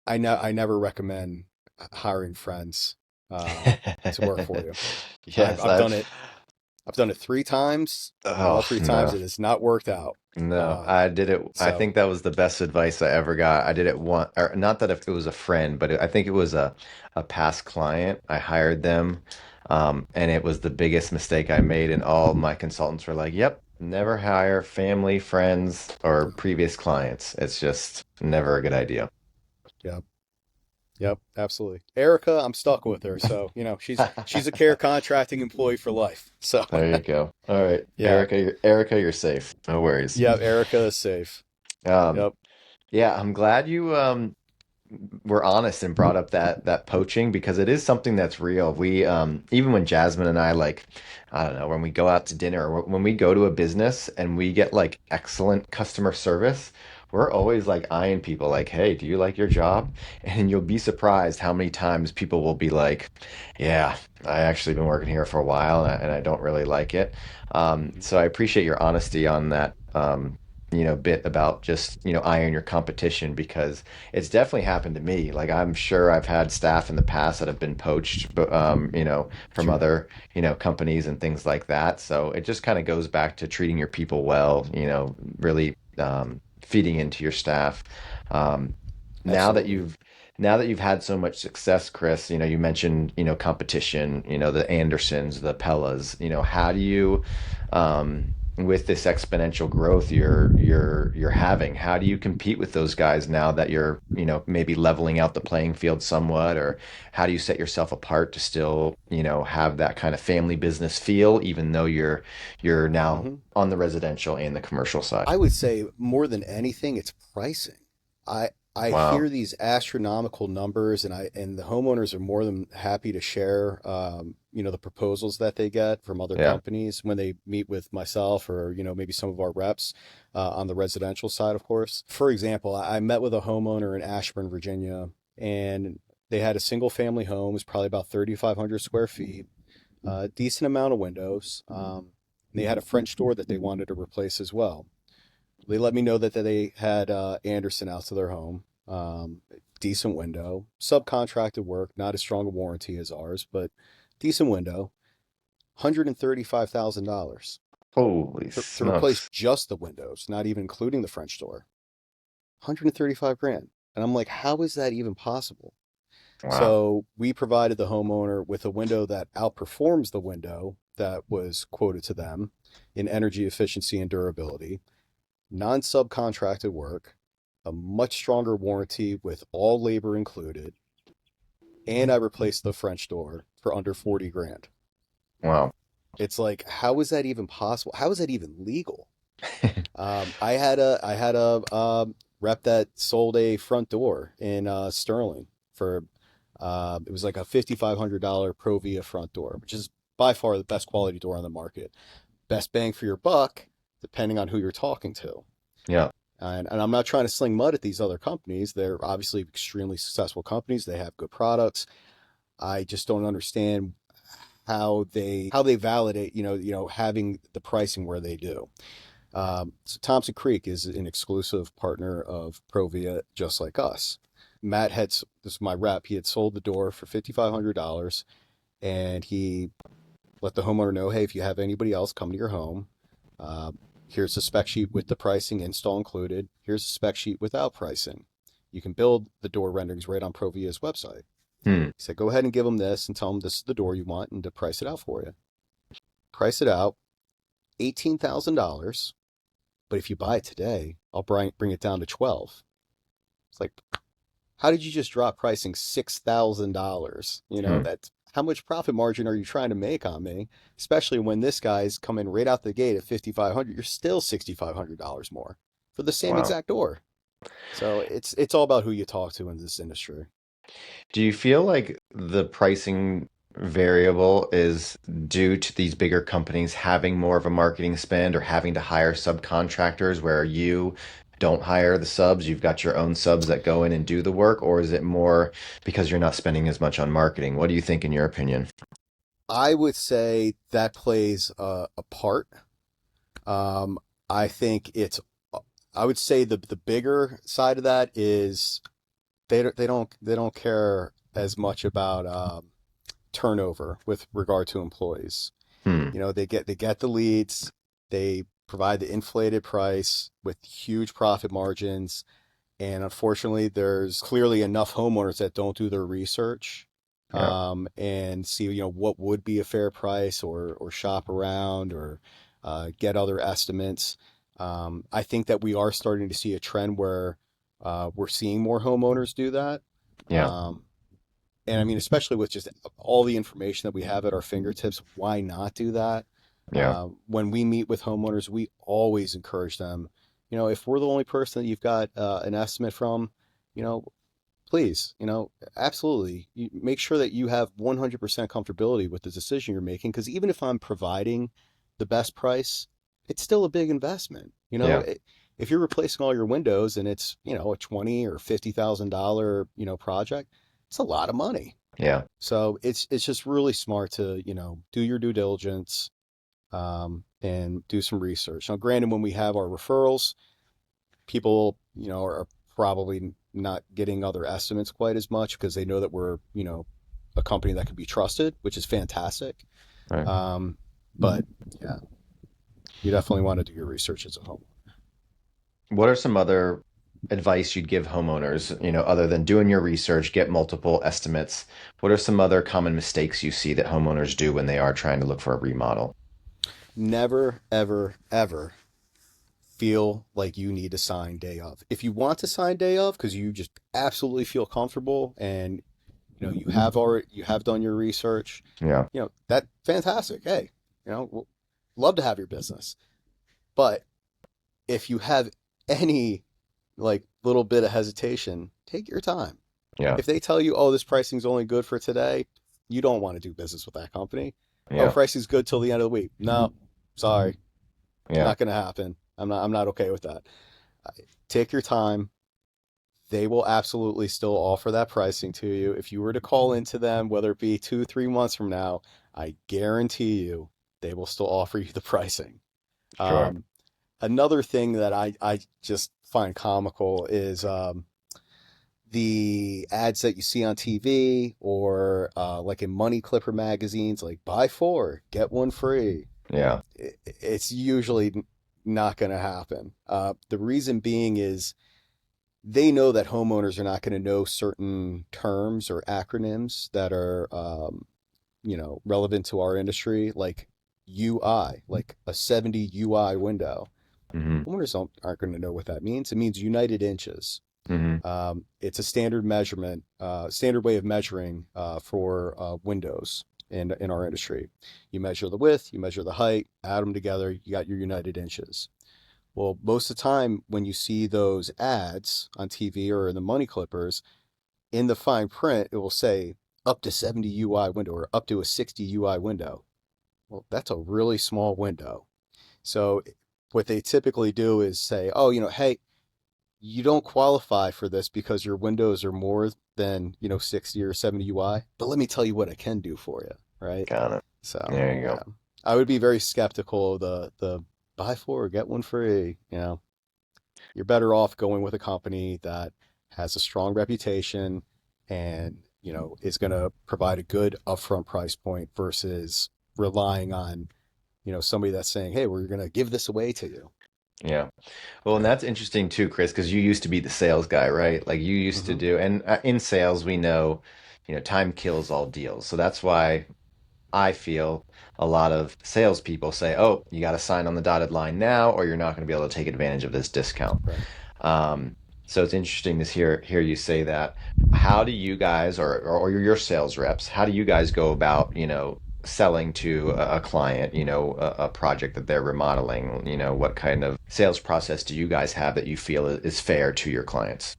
[SPEAKER 2] I never recommend hiring friends to work for you. I've
[SPEAKER 1] Yes,
[SPEAKER 2] I've done it. I've done it 3 times, and all
[SPEAKER 1] oh,
[SPEAKER 2] 3 times
[SPEAKER 1] no.
[SPEAKER 2] it has not worked out.
[SPEAKER 1] No,
[SPEAKER 2] Uh,
[SPEAKER 1] I did it. I
[SPEAKER 2] so
[SPEAKER 1] think that was the best advice I ever got. I did it one, or not that if it was a friend, but I think it was a past client. I hired them, and it was the biggest mistake I made. And all my consultants were like, "Yep, never hire family, friends, or previous clients. It's just never a good idea."
[SPEAKER 2] yeah, yep, absolutely. Erica, I'm stuck with her, so she's a care contracting employee for life. So
[SPEAKER 1] There you go. All right,
[SPEAKER 2] yeah,
[SPEAKER 1] Erica, you're safe. No worries.
[SPEAKER 2] yeah, Erica is safe.
[SPEAKER 1] Um,
[SPEAKER 2] Yep,
[SPEAKER 1] yeah, I'm glad you were honest and brought up that poaching because it is something that's real. We even when Jasmine and I like I don't know, when we go out to dinner or when we go to a business and we get like excellent customer service, we're always like eyeing people like, "Hey, do you like your job?" And you'll be surprised how many times people will be like, "Yeah, I actually been working here for a while and I don't really like it." So I appreciate your honesty on that bit about just, eyeing your competition because it's definitely happened to me. Like I'm sure I've had staff in the past that have been poached, but from
[SPEAKER 2] sure,
[SPEAKER 1] other, companies and things like that. So it just kind of goes back to treating your people well, really feeding into your staff. Um, now that
[SPEAKER 2] absolutely.
[SPEAKER 1] you've now that you've had so much success, Chris, you mentioned, competition, the Andersons, the Pellas, how do you with this exponential growth you're having, how do you compete with those guys now that you're, maybe leveling out the playing field somewhat, or how do you set yourself apart to still, have that kind of family business feel, even though you're now
[SPEAKER 2] Hmm.
[SPEAKER 1] on the residential and the commercial side?
[SPEAKER 2] I would say more than anything, it's pricing. I
[SPEAKER 1] Wow.
[SPEAKER 2] hear these astronomical numbers, and the homeowners are more than happy to share, the proposals that they get from other
[SPEAKER 1] Yeah.
[SPEAKER 2] companies when they meet with myself or maybe some of our reps on the residential side, of course. For example, I met with a homeowner in Ashburn, Virginia, and they had a single family home, it was probably about 3,500 square feet, decent amount of windows. And they had a French door that they wanted to replace as well. They let me know that they had Anderson out to their home. Decent window, subcontracted work, not as strong a warranty as ours, but decent window. $135,000
[SPEAKER 1] Holy
[SPEAKER 2] to replace
[SPEAKER 1] smokes.
[SPEAKER 2] just the windows, not even including the French door. 135 grand. And I'm like, how is that even possible?
[SPEAKER 1] Wow.
[SPEAKER 2] So we provided the homeowner with a window that outperforms the window that was quoted to them in energy efficiency and durability, non-subcontracted work, a much stronger warranty with all labor included, and I replaced the French door for under 40 grand.
[SPEAKER 1] Wow.
[SPEAKER 2] It's like, how is that even possible? How is that even legal? I had a rep that sold a front door in Sterling for it was like a $5,500 Provia front door, which is by far the best quality door on the market. Best bang for your buck, depending on who you're talking to.
[SPEAKER 1] Yeah.
[SPEAKER 2] And I'm not trying to sling mud at these other companies. They're obviously extremely successful companies. They have good products. I just don't understand how they validate, having the pricing where they do. So Thompson Creek is an exclusive partner of Provia, just like us. Matt had this is my rep. He had sold the door for $5,500, and he let the homeowner know, hey, if you have anybody else come to your home, uh, here's the spec sheet with the pricing, install included. Here's the spec sheet without pricing. You can build the door renderings right on Provia's website.
[SPEAKER 1] Hmm.
[SPEAKER 2] He said, go ahead and give them this and tell them this is the door you want and to price it out for you. Price it out, $18,000. But if you buy it today, I'll bring it down to 12. It's like, how did you just drop pricing $6,000?
[SPEAKER 1] Hmm.
[SPEAKER 2] That's how much profit margin are you trying to make on me? Especially when this guy's coming right out the gate at 5,500, you're still $6,500 more for the same
[SPEAKER 1] Wow.
[SPEAKER 2] exact door. So it's all about who you talk to in this industry.
[SPEAKER 1] Do you feel like the pricing variable is due to these bigger companies having more of a marketing spend or having to hire subcontractors where you don't hire the subs, you've got your own subs that go in and do the work, or is it more because you're not spending as much on marketing? What do you think in your opinion?
[SPEAKER 2] I would say that plays a part. Um, I think I would say the bigger side of that is they don't care as much about turnover with regard to employees.
[SPEAKER 1] Hmm.
[SPEAKER 2] They get the leads, they provide the inflated price with huge profit margins, and unfortunately, there's clearly enough homeowners that don't do their research
[SPEAKER 1] Yeah.
[SPEAKER 2] and see what would be a fair price or shop around or get other estimates. I think that we are starting to see a trend where we're seeing more homeowners do that.
[SPEAKER 1] Yeah.
[SPEAKER 2] Um, and I mean, especially with just all the information that we have at our fingertips, why not do that?
[SPEAKER 1] Yeah.
[SPEAKER 2] When we meet with homeowners, we always encourage them. If we're the only person that you've got an estimate from, you know, please, absolutely, you make sure that you have 100% comfortability with the decision you're making. Because even if I'm providing the best price, it's still a big investment.
[SPEAKER 1] Yeah.
[SPEAKER 2] If you're replacing all your windows and it's a 20 or $50,000 project, it's a lot of money.
[SPEAKER 1] Yeah.
[SPEAKER 2] So it's just really smart to do your due diligence and do some research. Now, granted, when we have our referrals, people, are probably not getting other estimates quite as much because they know that we're, a company that can be trusted, which is fantastic.
[SPEAKER 1] Right.
[SPEAKER 2] Um, but yeah, you definitely want to do your research as a home.
[SPEAKER 1] What are some other advice you'd give homeowners, other than doing your research, get multiple estimates? What are some other common mistakes you see that homeowners do when they are trying to look for a remodel?
[SPEAKER 2] never, ever, ever feel like you need to sign day of. If you want to sign day of because you just absolutely feel comfortable and you have done your research,
[SPEAKER 1] Yeah.
[SPEAKER 2] that fantastic. Hey, love to have your business. But if you have any like little bit of hesitation, take your time.
[SPEAKER 1] Yeah.
[SPEAKER 2] If they tell you, oh, this pricing's only good for today, you don't want to do business with that company. Oh,
[SPEAKER 1] Yeah.
[SPEAKER 2] pricing's good till the end of the week. No, sorry,
[SPEAKER 1] Yeah.
[SPEAKER 2] not going to happen. I'm not okay with that. Take your time. They will absolutely still offer that pricing to you. If you were to call into them, whether it be 2, 3 months from now, I guarantee you they will still offer you the pricing.
[SPEAKER 1] Sure.
[SPEAKER 2] Um, Another thing that I just find comical is the ads that you see on TV or like in money clipper magazines, like buy four, get one free.
[SPEAKER 1] Yeah.
[SPEAKER 2] It's usually not going to happen. The reason being is they know that homeowners are not going to know certain terms or acronyms that are, relevant to our industry, like UI, like a 70 UI window.
[SPEAKER 1] Hmm.
[SPEAKER 2] Homeowners aren't going to know what that means. It means United Inches.
[SPEAKER 1] Hmm.
[SPEAKER 2] It's a standard measurement, standard way of measuring for windows in our industry. You measure the width, you measure the height, add them together, you got your United Inches. Well, most of the time when you see those ads on TV or in the money clippers, in the fine print, it will say up to 70 UI window or up to a 60 UI window. Well, that's a really small window. So what they typically do is say, oh, hey, you don't qualify for this because your windows are more than, 60 or 70 UI, but let me tell you what I can do for you, right?
[SPEAKER 1] Got it.
[SPEAKER 2] So,
[SPEAKER 1] There you go.
[SPEAKER 2] yeah. I would be very skeptical of the buy four, get one free, You're better off going with a company that has a strong reputation and, is going to provide a good upfront price point versus relying on, somebody that's saying, "Hey, we're going to give this away to you."
[SPEAKER 1] Yeah. Well, and
[SPEAKER 2] Yeah.
[SPEAKER 1] that's interesting too, Chris, because you used to be the sales guy, right? Like you used to
[SPEAKER 2] Hmm.
[SPEAKER 1] do, and in sales, we know, time kills all deals. So that's why I feel a lot of salespeople say, "Oh, you got to sign on the dotted line now, or you're not going to be able to take advantage of this discount."
[SPEAKER 2] Right.
[SPEAKER 1] Um, so it's interesting to hear you say that. How do you guys, or your sales reps, how do you guys go about, selling to a client, a project that they're remodeling? What kind of sales process do you guys have that you feel is fair to your clients?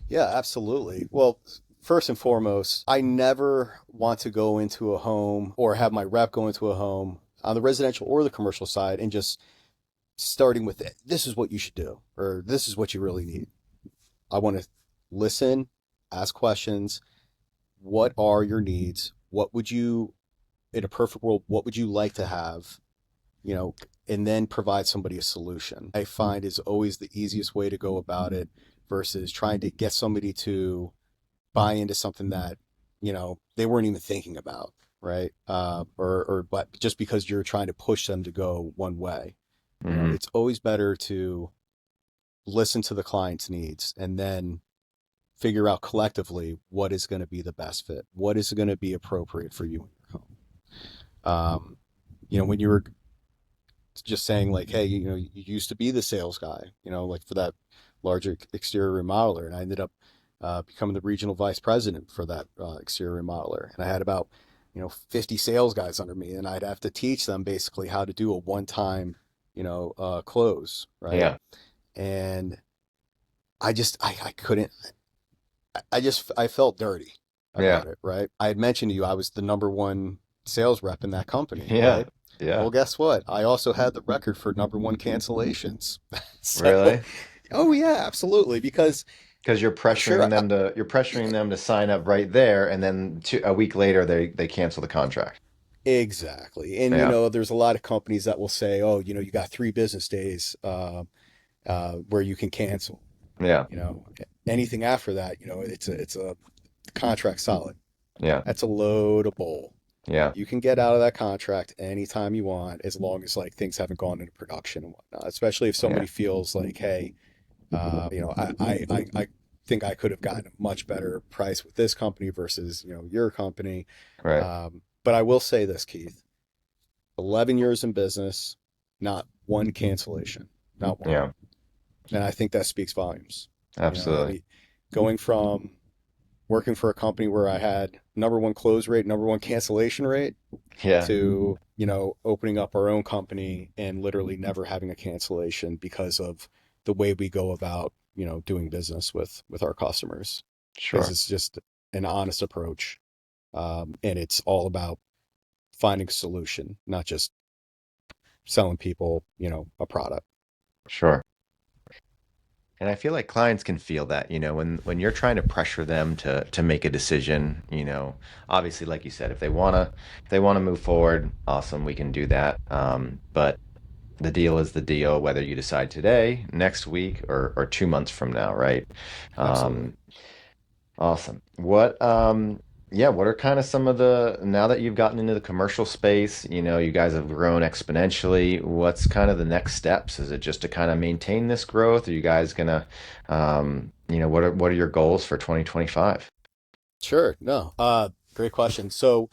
[SPEAKER 2] Yeah, absolutely. Well, first and foremost, I never want to go into a home or have my rep go into a home on the residential or the commercial side and just starting with it. This is what you should do, or this is what you really need. I want to listen, ask questions. What are your needs? What would you, in a perfect world, what would you like to have? You know, and then provide somebody a solution. I find is always the easiest way to go about it versus trying to get somebody to buy into something that, they weren't even thinking about, right? Or but just because you're trying to push them to go one way,
[SPEAKER 1] Hmm.
[SPEAKER 2] it's always better to listen to the client's needs and then figure out collectively what is going to be the best fit, what is going to be appropriate for you in your home. When you were just saying like, hey, you used to be the sales guy, like for that larger exterior remodeler, and I ended up becoming the regional vice president for that exterior remodeler, and I had about 50 sales guys under me, and I'd have to teach them basically how to do a one-time close, right?
[SPEAKER 1] Yeah.
[SPEAKER 2] And I couldn't. I felt dirty
[SPEAKER 1] Yeah.
[SPEAKER 2] about it, right? I had mentioned to you I was the number one sales rep in that company,
[SPEAKER 1] Yeah.
[SPEAKER 2] right?
[SPEAKER 1] Yeah.
[SPEAKER 2] Well, guess what? I also had the record for number one cancellations. So,
[SPEAKER 1] Really?
[SPEAKER 2] oh yeah, absolutely. Because
[SPEAKER 1] Because
[SPEAKER 2] sure,
[SPEAKER 1] you're pressuring them to sign up right there, and then a week later they cancel the contract.
[SPEAKER 2] exactly. And
[SPEAKER 1] Yeah.
[SPEAKER 2] there's a lot of companies that will say, oh, you got 3 business days where you can cancel.
[SPEAKER 1] Yeah.
[SPEAKER 2] You know, anything after that, it's a contract solid.
[SPEAKER 1] Yeah.
[SPEAKER 2] That's a load of bull.
[SPEAKER 1] Yeah.
[SPEAKER 2] You can get out of that contract anytime you want, as long as like things haven't gone into production and whatnot. Especially if
[SPEAKER 1] Yeah.
[SPEAKER 2] somebody feels like, hey, I think I could have gotten a much better price with this company versus your company.
[SPEAKER 1] Right.
[SPEAKER 2] But I will say this, Keith, 11 years in business, not one cancellation, not one.
[SPEAKER 1] Yeah,
[SPEAKER 2] And I think that speaks volumes. I
[SPEAKER 1] absolutely.
[SPEAKER 2] mean, going from working for a company where I had number one close rate, number one cancellation rate,
[SPEAKER 1] Yeah,
[SPEAKER 2] to, opening up our own company and literally never having a cancellation because of the way we go about, doing business with our customers. Because
[SPEAKER 1] sure,
[SPEAKER 2] it's just an honest approach. And it's all about finding a solution, not just selling people, a product.
[SPEAKER 1] sure. And I feel like clients can feel that, when you're trying to pressure them to make a decision, obviously, like you said, if they wanna move forward, awesome, we can do that. But the deal is the deal, whether you decide today, next week, or 2 months from now, right?
[SPEAKER 2] Absolutely.
[SPEAKER 1] Um, Awesome. What are kind of some of now that you've gotten into the commercial space, you guys have grown exponentially. What's kind of the next steps? Is it just to kind of maintain this growth? Are you guys gonna, what are your goals for 2025?
[SPEAKER 2] Sure. No. Great question. So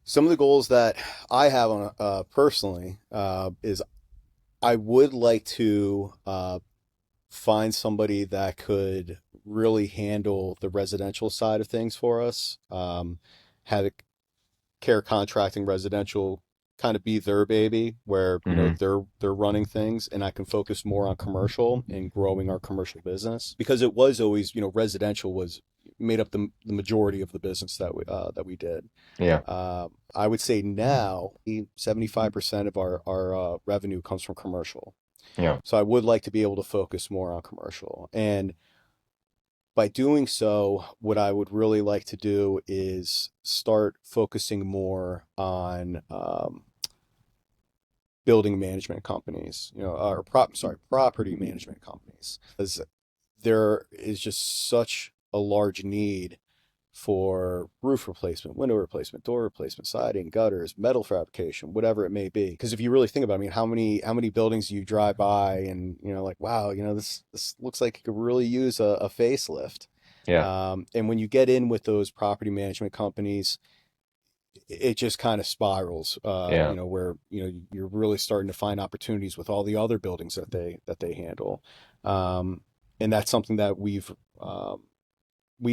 [SPEAKER 2] some of the goals that I have on personally is I would like to find somebody that could really handle the residential side of things for us. Have it care contracting residential kind of be their baby where,
[SPEAKER 1] Hmm.
[SPEAKER 2] they're running things and I can focus more on commercial and growing our commercial business because it was always, residential was made up the majority of the business that we did.
[SPEAKER 1] Yeah,
[SPEAKER 2] I would say now 75% of our revenue comes from commercial.
[SPEAKER 1] yeah,
[SPEAKER 2] So I would like to be able to focus more on commercial. And by doing so, what I would really like to do is start focusing more on building management companies, property management companies, because there is just such a large need for roof replacement, window replacement, door replacement, siding, gutters, metal fabrication, whatever it may be. Because if you really think about it, I mean, how many buildings do you drive by and like, wow, this looks like it could really use a facelift.
[SPEAKER 1] yeah,
[SPEAKER 2] And when you get in with those property management companies, it just kind of spirals,
[SPEAKER 1] yeah,
[SPEAKER 2] where you're really starting to find opportunities with all the other buildings that they handle, and that's something that we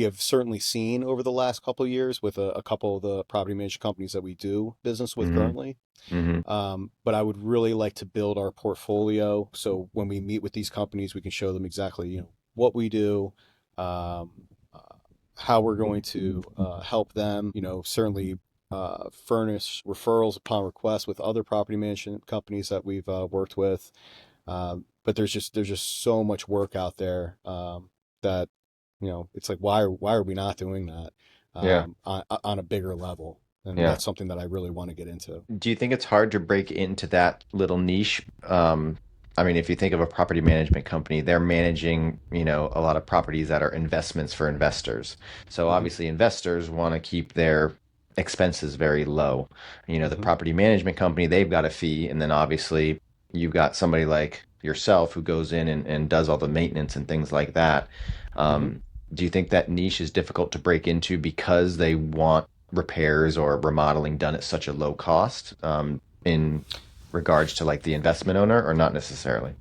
[SPEAKER 2] have certainly seen over the last couple of years with a couple of the property management companies that we do business with
[SPEAKER 1] hmm,
[SPEAKER 2] currently.
[SPEAKER 1] hmm,
[SPEAKER 2] But I would really like to build our portfolio so when we meet with these companies, we can show them exactly, what we do, um, uh, how we're going to help them, certainly furnish referrals upon request with other property management companies that we've worked with. But there's just so much work out there that it's like why are we not doing that
[SPEAKER 1] yeah,
[SPEAKER 2] on a bigger level? And
[SPEAKER 1] yeah.
[SPEAKER 2] that's something that I really want to get into.
[SPEAKER 1] Do you think it's hard to break into that little niche? I mean, if you think of a property management company, they're managing, a lot of properties that are investments for investors. So
[SPEAKER 2] Hmm.
[SPEAKER 1] obviously, investors want to keep their expenses very low. The
[SPEAKER 2] Hmm.
[SPEAKER 1] property management company, they've got a fee, and then obviously you've got somebody like yourself who goes in and does all the maintenance and things like that.
[SPEAKER 2] Hmm.
[SPEAKER 1] Um, do you think that niche is difficult to break into because they want repairs or remodeling done at such a low cost, in regards to like the investment owner, or not necessarily?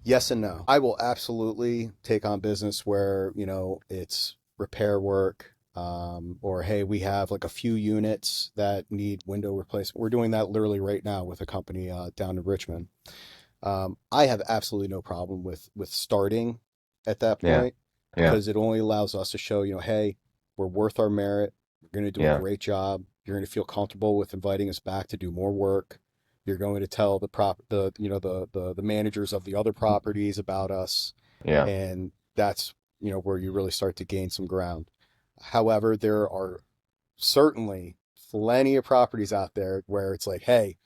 [SPEAKER 2] Yes and no. I will absolutely take on business where, it's repair work, or hey, we have like a few units that need window replacement. We're doing that literally right now with a company down in Richmond. I have absolutely no problem with starting at that
[SPEAKER 1] Yeah,
[SPEAKER 2] point
[SPEAKER 1] yeah,
[SPEAKER 2] because it only allows us to show, hey, we're worth our merit. We're going to do a
[SPEAKER 1] yeah,
[SPEAKER 2] great job. You're going to feel comfortable with inviting us back to do more work. You're going to tell the managers of the other properties about us,
[SPEAKER 1] yeah,
[SPEAKER 2] and that's where you really start to gain some ground. However, there are certainly plenty of properties out there where it's like, hey,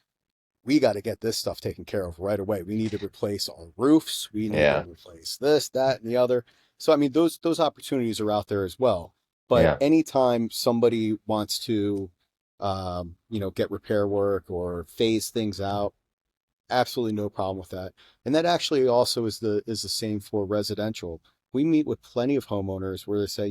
[SPEAKER 2] we got to get this stuff taken care of right away. We need to replace our roofs. We need to
[SPEAKER 1] yeah,
[SPEAKER 2] replace this, that, and the other. So I mean, those opportunities are out there as well. But
[SPEAKER 1] yeah,
[SPEAKER 2] anytime somebody wants to, get repair work or phase things out, absolutely no problem with that. And that actually also is the same for residential. We meet with plenty of homeowners where they say,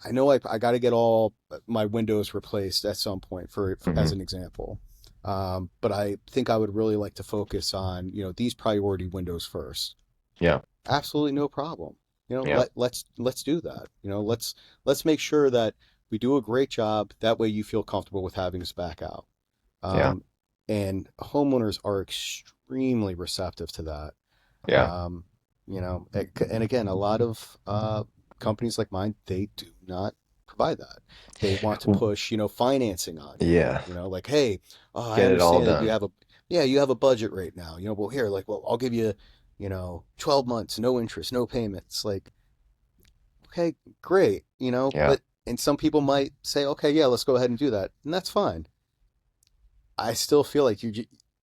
[SPEAKER 2] I know I got to get all my windows replaced at some point for as
[SPEAKER 1] Hmm.
[SPEAKER 2] an example. But I think I would really like to focus on, these priority windows first.
[SPEAKER 1] Yeah.
[SPEAKER 2] Absolutely no problem.
[SPEAKER 1] Yeah.
[SPEAKER 2] Let's do that. Let's make sure that we do a great job. That way you feel comfortable with having us back out.
[SPEAKER 1] Yeah.
[SPEAKER 2] Um, and homeowners are extremely receptive to that.
[SPEAKER 1] Yeah.
[SPEAKER 2] Um, and again, a lot of companies like mine, they do not provide that. They want to
[SPEAKER 1] W-
[SPEAKER 2] push, financing on you.
[SPEAKER 1] Yeah.
[SPEAKER 2] Like, hey, I
[SPEAKER 1] Get it all
[SPEAKER 2] understand that
[SPEAKER 1] done.
[SPEAKER 2] you have a budget right now. Well, here, like, well, I'll give you, 12 months, no interest, no payments. Like, okay, great,
[SPEAKER 1] Yeah.
[SPEAKER 2] but and some people might say, okay, yeah, let's go ahead and do that, and that's fine. I still feel like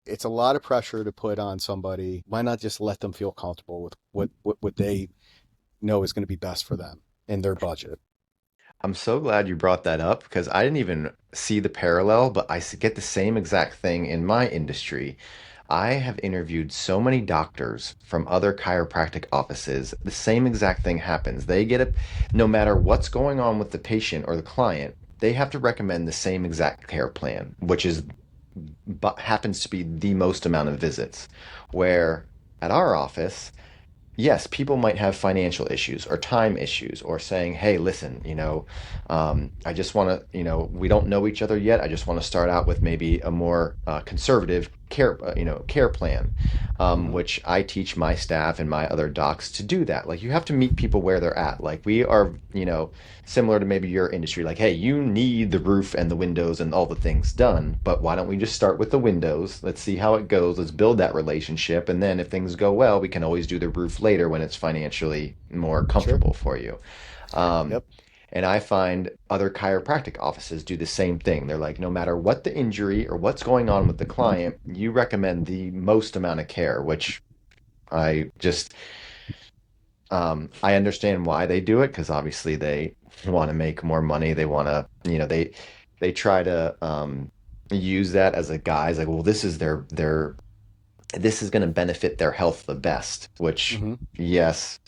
[SPEAKER 2] it's a lot of pressure to put on somebody. Why not just let them feel comfortable with what they know is going to be best for them and their budget?
[SPEAKER 1] I'm so glad you brought that up because I didn't even see the parallel, but get the same exact thing in my industry. I have interviewed so many doctors from other chiropractic offices. The same exact thing happens. No matter what's going on with the patient or the client, they have to recommend the same exact care plan, which is but happens to be the most amount of visits. Where at our office, yes, people might have financial issues or time issues or saying, hey, listen, I just want to, we don't know each other yet. I just want to start out with maybe a more conservative care plan,
[SPEAKER 2] Mm-hmm.
[SPEAKER 1] which I teach my staff and my other docs to do that. Like you have to meet people where they're at. Like we are, similar to maybe your industry. Like, hey, you need the roof and the windows and all the things done, but why don't we just start with the windows? Let's see how it goes. Let's build that relationship, and then if things go well, we can always do the roof later when it's financially more
[SPEAKER 2] Sure.
[SPEAKER 1] comfortable for you. Um,
[SPEAKER 2] Yep.
[SPEAKER 1] and I find other chiropractic offices do the same thing. They're like, no matter what the injury or what's going on with the client, you recommend the most amount of care, which I just I understand why they do it because obviously they want to make more money. They want to, they try to use that as a guise, like, well, this is going to benefit their health the best. Which,
[SPEAKER 2] Mm-hmm.
[SPEAKER 1] yes,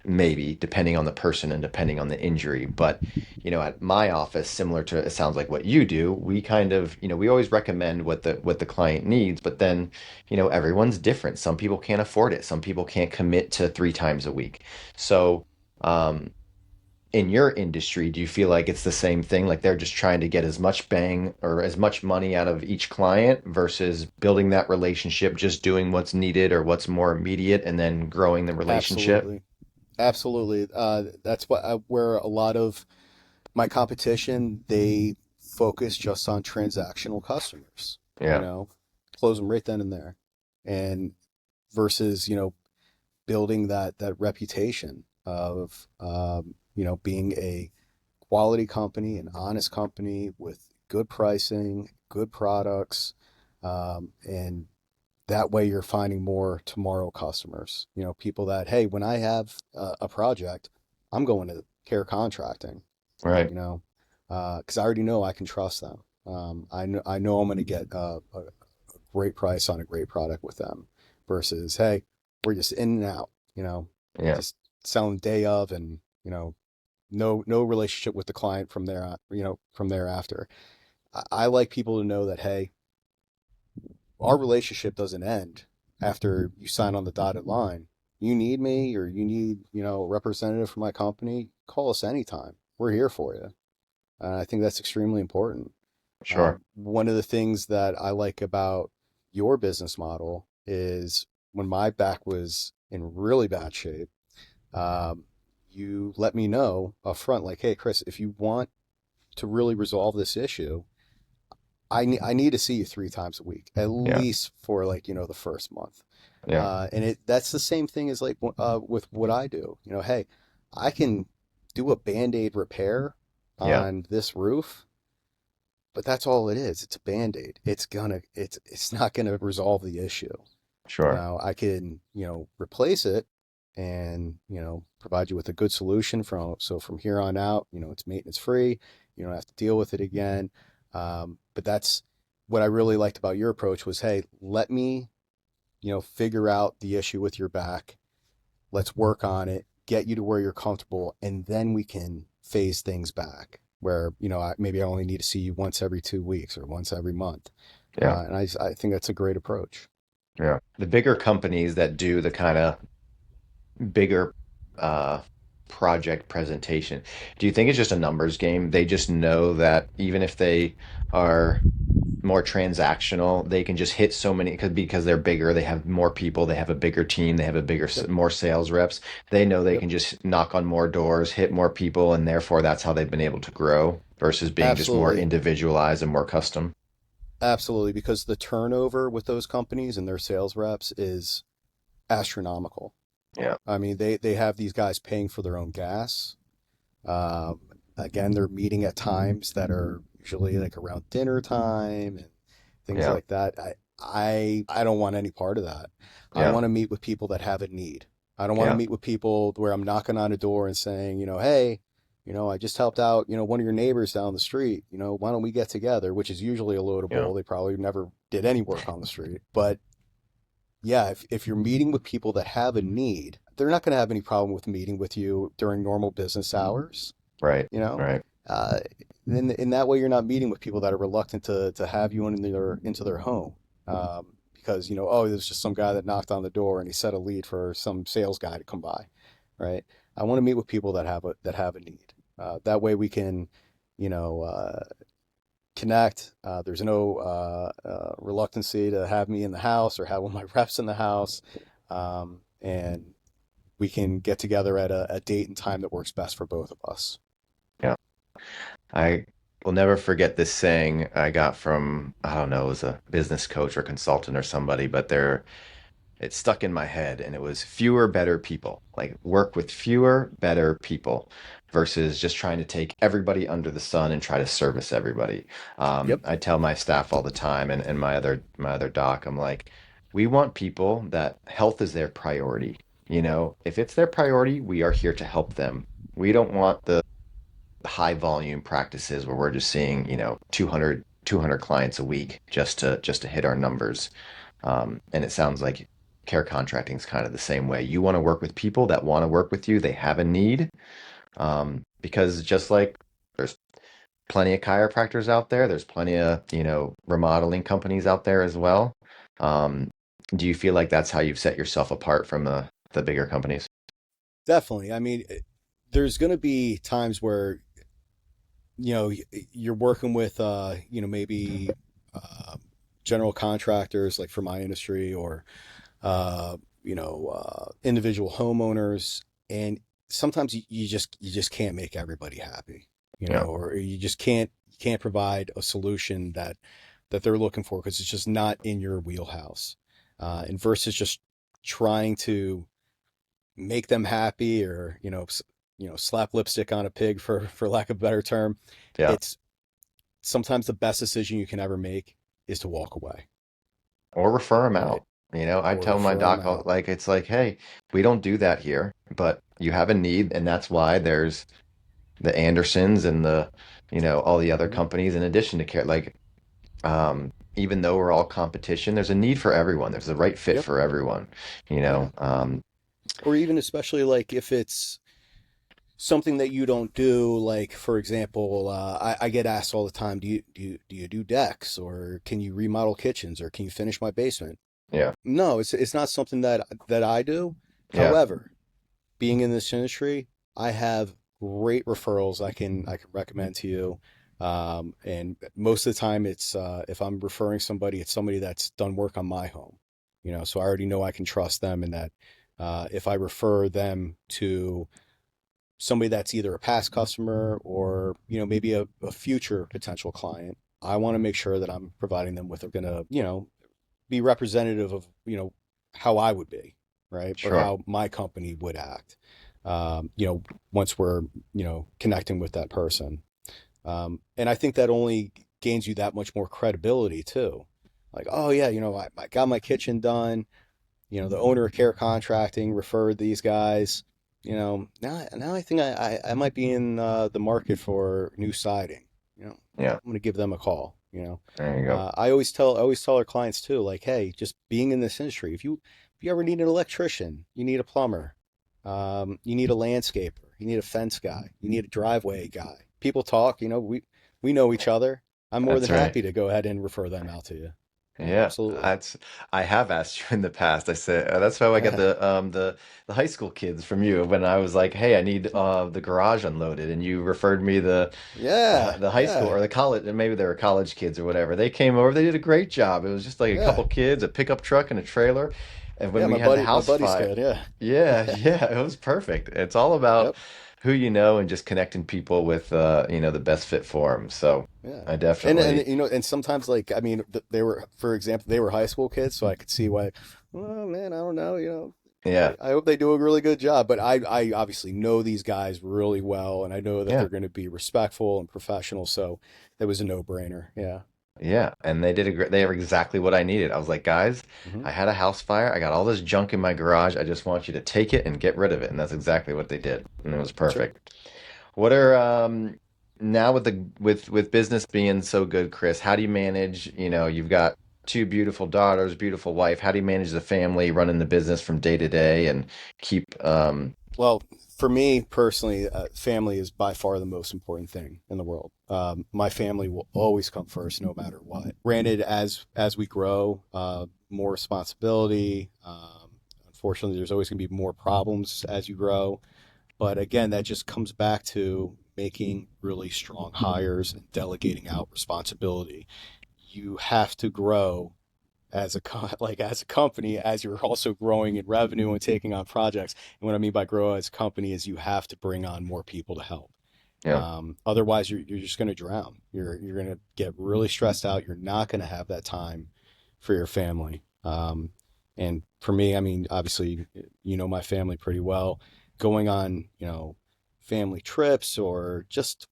[SPEAKER 1] maybe depending on the person and depending on the injury. But at my office, similar to it sounds like what you do, we kind of, we always recommend what the client needs, but then everyone's different. Some people can't afford it, some people can't commit to 3 times a week. So um in your industry, do you feel like it's the same thing, like they're just trying to get as much bang or as much money out of each client versus building that relationship, just doing what's needed or what's more immediate and then growing the relationship?
[SPEAKER 2] Absolutely. Absolutely. That's where a lot of my competition, they focus just on transactional customers, you
[SPEAKER 1] Yeah.
[SPEAKER 2] know, close them right then and there. And versus, building that reputation of, being a quality company, an honest company with good pricing, good products, and that way you're finding more tomorrow customers. People that, hey, when I have a project, I'm going to Care Contracting.
[SPEAKER 1] Right.
[SPEAKER 2] You know, because I already know I can trust them. I know I'm going to get a great price on a great product with them versus, hey, we're just in and out,
[SPEAKER 1] Yeah.
[SPEAKER 2] just selling day of and, no relationship with the client from there on, from thereafter. I like people to know that, hey, our relationship doesn't end after you sign on the dotted line. You need me or you need, a representative from my company, call us anytime. We're here for you. And I think that's extremely important.
[SPEAKER 1] Sure.
[SPEAKER 2] One of the things that I like about your business model is when my back was in really bad shape, um, you let me know up front, like, hey, Chris, if you want to really resolve this issue, I need to see you 3 times a week, at
[SPEAKER 1] Yeah.
[SPEAKER 2] least for, like, the first month.
[SPEAKER 1] Yeah.
[SPEAKER 2] And that's the same thing as, like, with what I do. Hey, I can do a Band-Aid repair
[SPEAKER 1] Yeah.
[SPEAKER 2] on this roof, but that's all it is. It's a Band-Aid. It's not gonna resolve the issue.
[SPEAKER 1] Sure.
[SPEAKER 2] Now I can, replace it and, provide you with a good solution from here on out, it's maintenance free. You don't have to deal with it again. But that's what I really liked about your approach was, hey, let me, figure out the issue with your back. Let's work on it, get you to where you're comfortable, and then we can phase things back where, maybe I only need to see you once every 2 weeks or once every month.
[SPEAKER 1] Yeah.
[SPEAKER 2] And I think that's a great approach.
[SPEAKER 1] Yeah. The bigger companies that do the kind of bigger uh, project presentation, do you think it's just a numbers game? They just know that even if they are more transactional, they can just hit so many because they're bigger, they have more people, they have a bigger team, they have a bigger
[SPEAKER 2] Yep.
[SPEAKER 1] more sales reps. They know they
[SPEAKER 2] Yep.
[SPEAKER 1] can just knock on more doors, hit more people, and therefore that's how they've been able to grow versus being just more
[SPEAKER 2] Absolutely.
[SPEAKER 1] individualized and more custom.
[SPEAKER 2] Absolutely. Because the turnover with those companies and their sales reps is astronomical.
[SPEAKER 1] Yeah.
[SPEAKER 2] I mean, they have these guys paying for their own gas. Um, Again, they're meeting at times that are usually like around dinner time and things
[SPEAKER 1] Yeah.
[SPEAKER 2] like that. I don't want any part of that. I
[SPEAKER 1] Yeah.
[SPEAKER 2] want to meet with people that have a need. I don't want to
[SPEAKER 1] Yeah.
[SPEAKER 2] meet with people where I'm knocking on a door and saying, hey, I just helped out, one of your neighbors down the street. Why don't we get together? Which is usually a load of
[SPEAKER 1] Yeah.
[SPEAKER 2] bull. They probably never did any work on the street. But yeah, if you're meeting with people that have a need, they're not going to have any problem with meeting with you during normal business hours,
[SPEAKER 1] Right.
[SPEAKER 2] you know?
[SPEAKER 1] Right.
[SPEAKER 2] Uh, in that way, you're not meeting with people that are reluctant to have you into their home. Because, oh, there's just some guy that knocked on the door and he set a lead for some sales guy to come by, right? I want to meet with people that have a need. That way we can, you know, uh, connect. There's no reluctancy to have me in the house or have one of my reps in the house. And we can get together at a date and time that works best for both of us.
[SPEAKER 1] Yeah. I will never forget this saying I got from, I don't know, it was a business coach or consultant or somebody, but it stuck in my head and it was fewer, better people. Like work with fewer, better people versus just trying to take everybody under the sun and try to service everybody.
[SPEAKER 2] Yep.
[SPEAKER 1] I tell my staff all the time and my other doc, I'm like, we want people that health is their priority. If it's their priority, we are here to help them. We don't want the high volume practices where we're just seeing, 200 clients a week just to hit our numbers. And it sounds like care contracting is kind of the same way. You want to work with people that want to work with you. They have a need. Because just like there's plenty of chiropractors out there, there's plenty of, remodeling companies out there as well. Um, do you feel like that's how you've set yourself apart from the bigger companies?
[SPEAKER 2] Definitely. I mean, there's going to be times where, you're working with, maybe uh, general contractors like for my industry or, individual homeowners. And sometimes you just can't make everybody happy,
[SPEAKER 1] Yeah.
[SPEAKER 2] or you can't provide a solution that they're looking for because it's just not in your wheelhouse. And versus just trying to make them happy or slap lipstick on a pig for lack of a better term,
[SPEAKER 1] Yeah.
[SPEAKER 2] it's sometimes the best decision you can ever make is to walk away,
[SPEAKER 1] Or refer them
[SPEAKER 2] right?
[SPEAKER 1] out. I
[SPEAKER 2] Or
[SPEAKER 1] tell my
[SPEAKER 2] refer them
[SPEAKER 1] doc,
[SPEAKER 2] out.
[SPEAKER 1] like, it's like, hey, we don't do that here, but you have a need, and that's why there's the Andersons and all the other
[SPEAKER 2] Mhm.
[SPEAKER 1] companies in addition to care. Like, even though we're all competition, there's a need for everyone. There's the right fit
[SPEAKER 2] Yep.
[SPEAKER 1] for everyone, you
[SPEAKER 2] Yeah.
[SPEAKER 1] know.
[SPEAKER 2] Or even especially like if it's something that you don't do, like for example, I get asked all the time, do you do decks or can you remodel kitchens or can you finish my basement?
[SPEAKER 1] Yeah,
[SPEAKER 2] No, it's not something that I do.
[SPEAKER 1] yeah,
[SPEAKER 2] However, being in this industry, I have great referrals I can recommend to you. And most of the time, it's if I'm referring somebody, it's somebody that's done work on my home. So I already know I can trust them, and that if I refer them to somebody that's either a past customer or maybe a future potential client, I want to make sure that I'm providing them with going to be representative of how I would be, right, or
[SPEAKER 1] sure,
[SPEAKER 2] how my company would act. um, you know Once we're connecting with that person, and I think that only gains you that much more credibility too. Like, oh yeah, I got my kitchen done. The owner of Care Contracting referred these guys. Now I think I might be in the market for new siding.
[SPEAKER 1] yeah,
[SPEAKER 2] I'm gonna give them a call.
[SPEAKER 1] there you go.
[SPEAKER 2] I always tell our clients too, like, hey, just being in this industry, if you ever need an electrician, you need a plumber, you need a landscaper, you need a fence guy, you need a driveway guy. People talk, we know each other. I'm more
[SPEAKER 1] That's
[SPEAKER 2] than
[SPEAKER 1] right.
[SPEAKER 2] happy to go ahead and refer them out to you. Yeah,
[SPEAKER 1] Yeah,
[SPEAKER 2] absolutely.
[SPEAKER 1] that's I have asked you in the past. I said that's how I got
[SPEAKER 2] Yeah.
[SPEAKER 1] the high school kids from you when I was like, "Hey, I need the garage unloaded," and you referred me
[SPEAKER 2] Yeah,
[SPEAKER 1] the high school
[SPEAKER 2] yeah,
[SPEAKER 1] or the college, and maybe they were college kids or whatever. They came over, they did a great job. It was just like a
[SPEAKER 2] yeah,
[SPEAKER 1] couple kids, a pickup truck, and a trailer. And when
[SPEAKER 2] yeah.
[SPEAKER 1] we had the
[SPEAKER 2] My
[SPEAKER 1] house
[SPEAKER 2] buddy's
[SPEAKER 1] fire,
[SPEAKER 2] good. Yeah,
[SPEAKER 1] yeah, yeah, it was perfect. It's all about
[SPEAKER 2] yep,
[SPEAKER 1] who you know and just connecting people with the best fit for them. So
[SPEAKER 2] yeah.
[SPEAKER 1] I
[SPEAKER 2] And
[SPEAKER 1] definitely,
[SPEAKER 2] and sometimes like I mean they were, for example, they were high school kids, so I could see why. Oh man, I don't know.
[SPEAKER 1] yeah,
[SPEAKER 2] I hope they do a really good job. But I obviously know these guys really well, and I know that
[SPEAKER 1] yeah.
[SPEAKER 2] they're going to be respectful and professional. So that was a no-brainer. Yeah.
[SPEAKER 1] Yeah, and they did a great, they were exactly what I needed. I was like, guys,
[SPEAKER 2] Hmm.
[SPEAKER 1] I had a house fire. I got all this junk in my garage. I just want you to take it and get rid of it. And that's exactly what they did. And it was
[SPEAKER 2] Sure.
[SPEAKER 1] perfect. What are now with the with business being so good, Chris, how do you manage, you've got two beautiful daughters, beautiful wife. How do you manage the family, running the business from day to day and keep
[SPEAKER 2] Well, for me personally, family is by far the most important thing in the world. My family will always come first, no matter what. Granted, as we grow, more responsibility. Unfortunately, there's always going to be more problems as you grow. But again, that just comes back to making really strong hires and delegating out responsibility. You have to grow as a like as a company as you're also growing in revenue and taking on projects. And what I mean by grow as a company is you have to bring on more people to help.
[SPEAKER 1] yeah,
[SPEAKER 2] Otherwise, you're just going to drown. You're going to get really stressed out. You're not going to have that time for your family. And for me, I mean, obviously, my family pretty well. Going on, family trips or just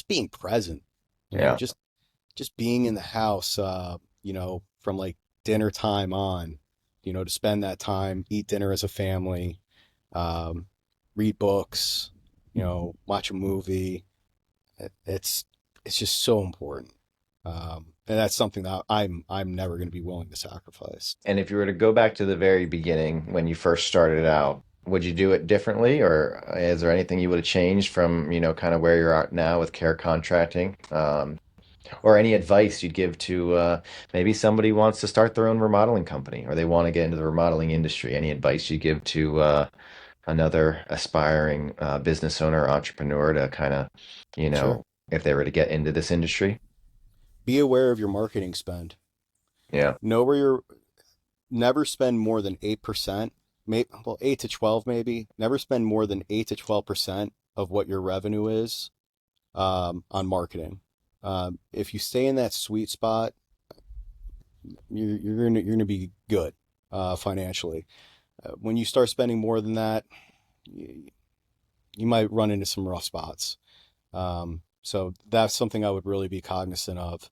[SPEAKER 2] being present.
[SPEAKER 1] yeah,
[SPEAKER 2] Just being in the house. From like dinner time on. To spend that time, eat dinner as a family, um, read books. Watch a movie. It's it's just so important, and that's something that I'm never going to be willing to sacrifice.
[SPEAKER 1] And if you were to go back to the very beginning when you first started out, would you do it differently, or is there anything you would have changed from, kind of where you're at now with care contracting? Or any advice you'd give to maybe somebody wants to start their own remodeling company or they want to get into the remodeling industry? Any advice you give to another aspiring business owner or entrepreneur to kind of, you
[SPEAKER 2] Sure.
[SPEAKER 1] know, if they were to get into this industry?
[SPEAKER 2] Be aware of your marketing spend.
[SPEAKER 1] Yeah.
[SPEAKER 2] Know where you're. Never spend more than 8%. Maybe, well, 8 to 12 maybe. Never spend more than 8 to 12% of what your revenue is on marketing. If you stay in that sweet spot, you're gonna be good financially. When you start spending more than that, you, you might run into some rough spots. So that's something I would really be cognizant of,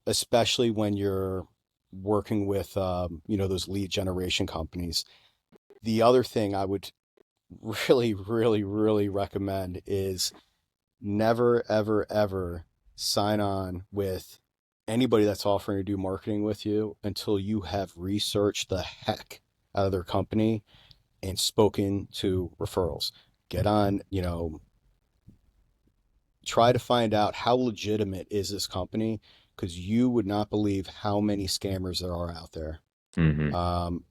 [SPEAKER 2] especially when you're working with those lead generation companies. The other thing I would really, really, really recommend is never, ever, ever sign on with anybody that's offering to do marketing with you until you have researched the heck out of their company and spoken to referrals. Get on, try to find out how legitimate is this company, because you would not believe how many scammers there are out there.
[SPEAKER 1] Hmm.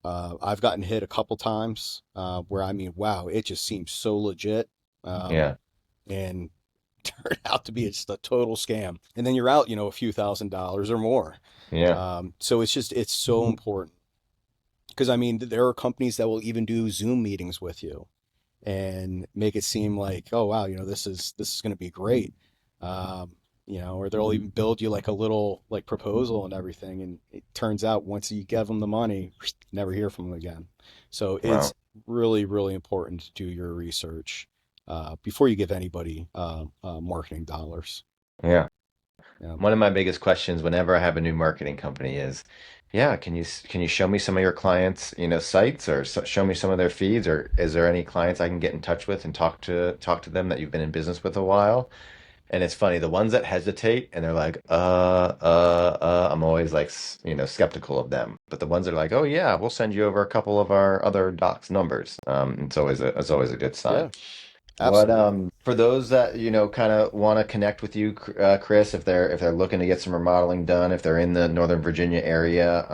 [SPEAKER 2] I've gotten hit a couple times where I mean, wow, it just seems so legit,
[SPEAKER 1] Yeah.
[SPEAKER 2] and turned out to be just a total scam. And then you're out, a few $1,000s or more.
[SPEAKER 1] Yeah.
[SPEAKER 2] So it's so important, because I mean, there are companies that will even do Zoom meetings with you and make it seem like, oh wow, this is going to be great. Or they'll even build you like a little like proposal and everything, and it turns out once you give them the money, never hear from them again. So
[SPEAKER 1] Wow.
[SPEAKER 2] it's really, really important to do your research before you give anybody marketing dollars.
[SPEAKER 1] Yeah.
[SPEAKER 2] Yeah.
[SPEAKER 1] One of my biggest questions whenever I have a new marketing company is, yeah, can you show me some of your clients, sites or show me some of their feeds, or is there any clients I can get in touch with and talk to them that you've been in business with a while? And it's funny, the ones that hesitate and they're like, I'm always like, skeptical of them. But the ones that are like, oh yeah, we'll send you over a couple of our other docs numbers. It's always a good sign.
[SPEAKER 2] Yeah.
[SPEAKER 1] What
[SPEAKER 2] Absolutely.
[SPEAKER 1] for those that kind of want to connect with you, Chris, if they're looking to get some remodeling done, if they're in the Northern Virginia area,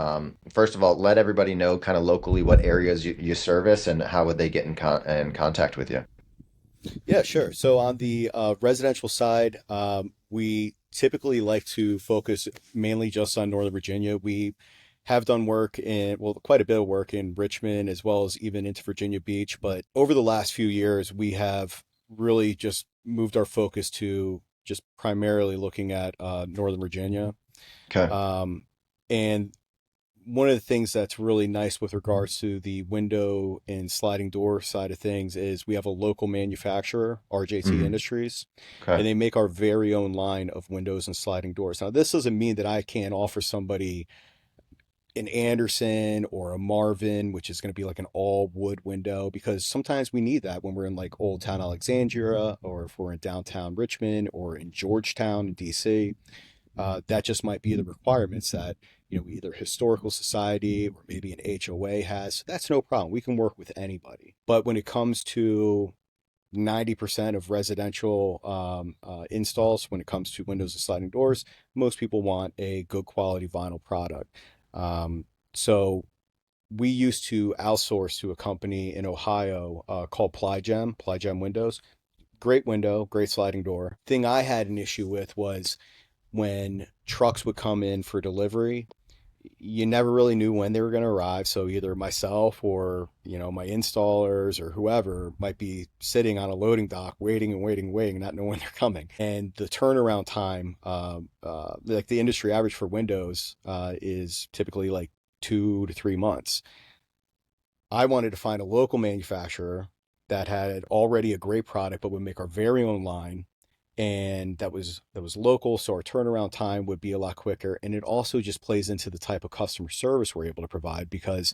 [SPEAKER 1] first of all, let everybody know kind of locally what areas you service and how would they get in contact with you.
[SPEAKER 2] Yeah, sure. So on the residential side, we typically like to focus mainly just on Northern Virginia. We have done work in, well, quite a bit of work in Richmond as well as even into Virginia Beach. But over the last few years, we have really just moved our focus to just primarily looking at Northern Virginia.
[SPEAKER 1] Okay.
[SPEAKER 2] Um, and one of the things that's really nice with regards to the window and sliding door side of things is we have a local manufacturer, RJT
[SPEAKER 1] Hmm.
[SPEAKER 2] Industries,
[SPEAKER 1] Okay.
[SPEAKER 2] and they make our very own line of windows and sliding doors. Now, this doesn't mean that I can't offer somebody an Anderson or a Marvin, which is going to be like an all wood window, because sometimes we need that when we're in like Old Town Alexandria, or if we're in downtown Richmond or in Georgetown in DC. That just might be the requirements that either historical society or maybe an HOA has. That's no problem. We can work with anybody. But when it comes to 90% of residential installs, when it comes to windows and sliding doors, most people want a good quality vinyl product. So we used to outsource to a company in Ohio called Plygem Windows. Great window, great sliding door. Thing I had an issue with was when trucks would come in for delivery, you never really knew when they were going to arrive. So either myself or, my installers or whoever might be sitting on a loading dock waiting and waiting and waiting, not knowing when they're coming. And the turnaround time, like the industry average for Windows, is typically like 2 to 3 months. I wanted to find a local manufacturer that had already a great product but would make our very own line, and that was local, so our turnaround time would be a lot quicker. And it also just plays into the type of customer service we're able to provide, because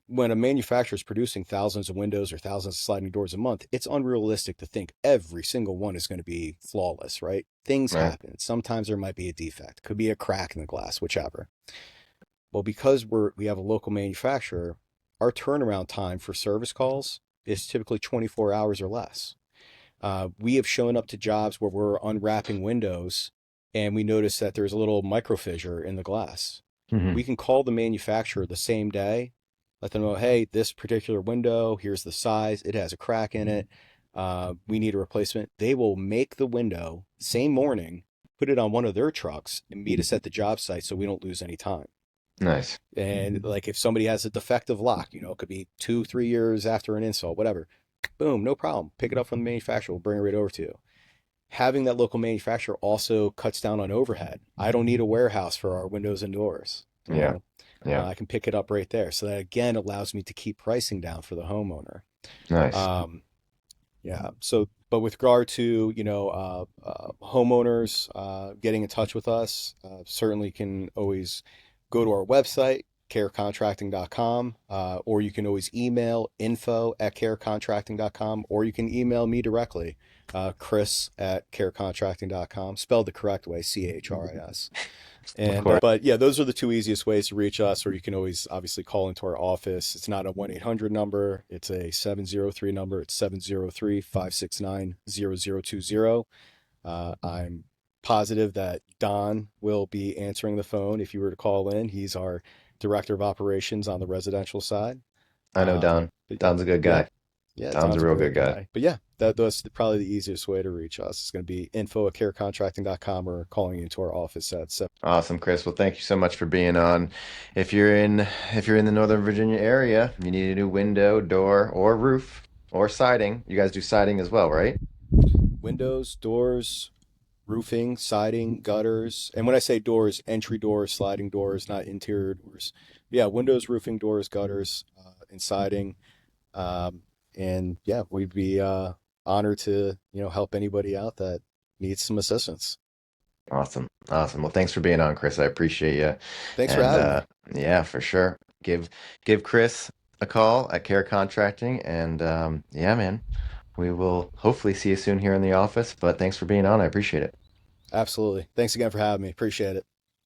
[SPEAKER 2] when a manufacturer is producing thousands of windows or thousands of sliding doors a month, it's unrealistic to think every single one is going to be flawless, right? Things
[SPEAKER 1] Right.
[SPEAKER 2] happen. Sometimes there might be a defect, could be a crack in the glass, whichever. Well, because we have a local manufacturer, our turnaround time for service calls is typically 24 hours or less. We have shown up to jobs where we're unwrapping windows and we notice that there's a little micro fissure in the glass.
[SPEAKER 1] Hmm.
[SPEAKER 2] We can call the manufacturer the same day, let them know, hey, this particular window, here's the size, it has a crack in it. We need a replacement. They will make the window same morning, put it on one of their trucks, and meet us at the job site so we don't lose any time.
[SPEAKER 1] Nice.
[SPEAKER 2] And like if somebody has a defective lock, it could be 2, 3 years after an install, whatever. Boom, no problem. Pick it up from the manufacturer. We'll bring it right over to you. Having that local manufacturer also cuts down on overhead. I don't need a warehouse for our windows and doors.
[SPEAKER 1] Yeah. Yeah.
[SPEAKER 2] I can pick it up right there. So that again allows me to keep pricing down for the homeowner.
[SPEAKER 1] Nice.
[SPEAKER 2] Um, yeah. So, but with regard to, homeowners getting in touch with us, certainly can always go to our website, carecontracting.com, or you can always email info@carecontracting.com, or you can email me directly, chris@carecontracting.com, spelled the correct way, CHRIS.
[SPEAKER 1] Of
[SPEAKER 2] And
[SPEAKER 1] course.
[SPEAKER 2] but yeah, those are the two easiest ways to reach us. Or you can always obviously call into our office. It's not a 1-800 number. It's a 703 number. It's 703-569-0020. I'm positive that Don will be answering the phone if you were to call in. He's our director of operations on the residential side.
[SPEAKER 1] I know Don.
[SPEAKER 2] But
[SPEAKER 1] Don's a good
[SPEAKER 2] yeah,
[SPEAKER 1] guy.
[SPEAKER 2] yeah,
[SPEAKER 1] Don's a
[SPEAKER 2] Don's a
[SPEAKER 1] real
[SPEAKER 2] great
[SPEAKER 1] good guy.
[SPEAKER 2] guy. But yeah, that's probably the easiest way to reach us. It's going to be info@carecontracting.com, or calling into our office at 7.
[SPEAKER 1] Awesome, Chris. Well, thank you so much for being on. If you're in the Northern Virginia area, you need a new window, door, or roof, or siding. You guys do siding as well, right?
[SPEAKER 2] Windows, doors, roofing, siding, gutters. And when I say doors, entry doors, sliding doors, not interior doors. Yeah, windows, roofing, doors, gutters, and siding. Um, and yeah, we'd be honored to, help anybody out that needs some assistance.
[SPEAKER 1] Awesome. Awesome. Well, thanks for being on, Chris. I appreciate you.
[SPEAKER 2] Thanks for
[SPEAKER 1] And
[SPEAKER 2] having me.
[SPEAKER 1] yeah, for sure. Give Chris a call at Care Contracting. And yeah, man, we will hopefully see you soon here in the office. But thanks for being on. I appreciate it.
[SPEAKER 2] Absolutely. Thanks again for having me. Appreciate it.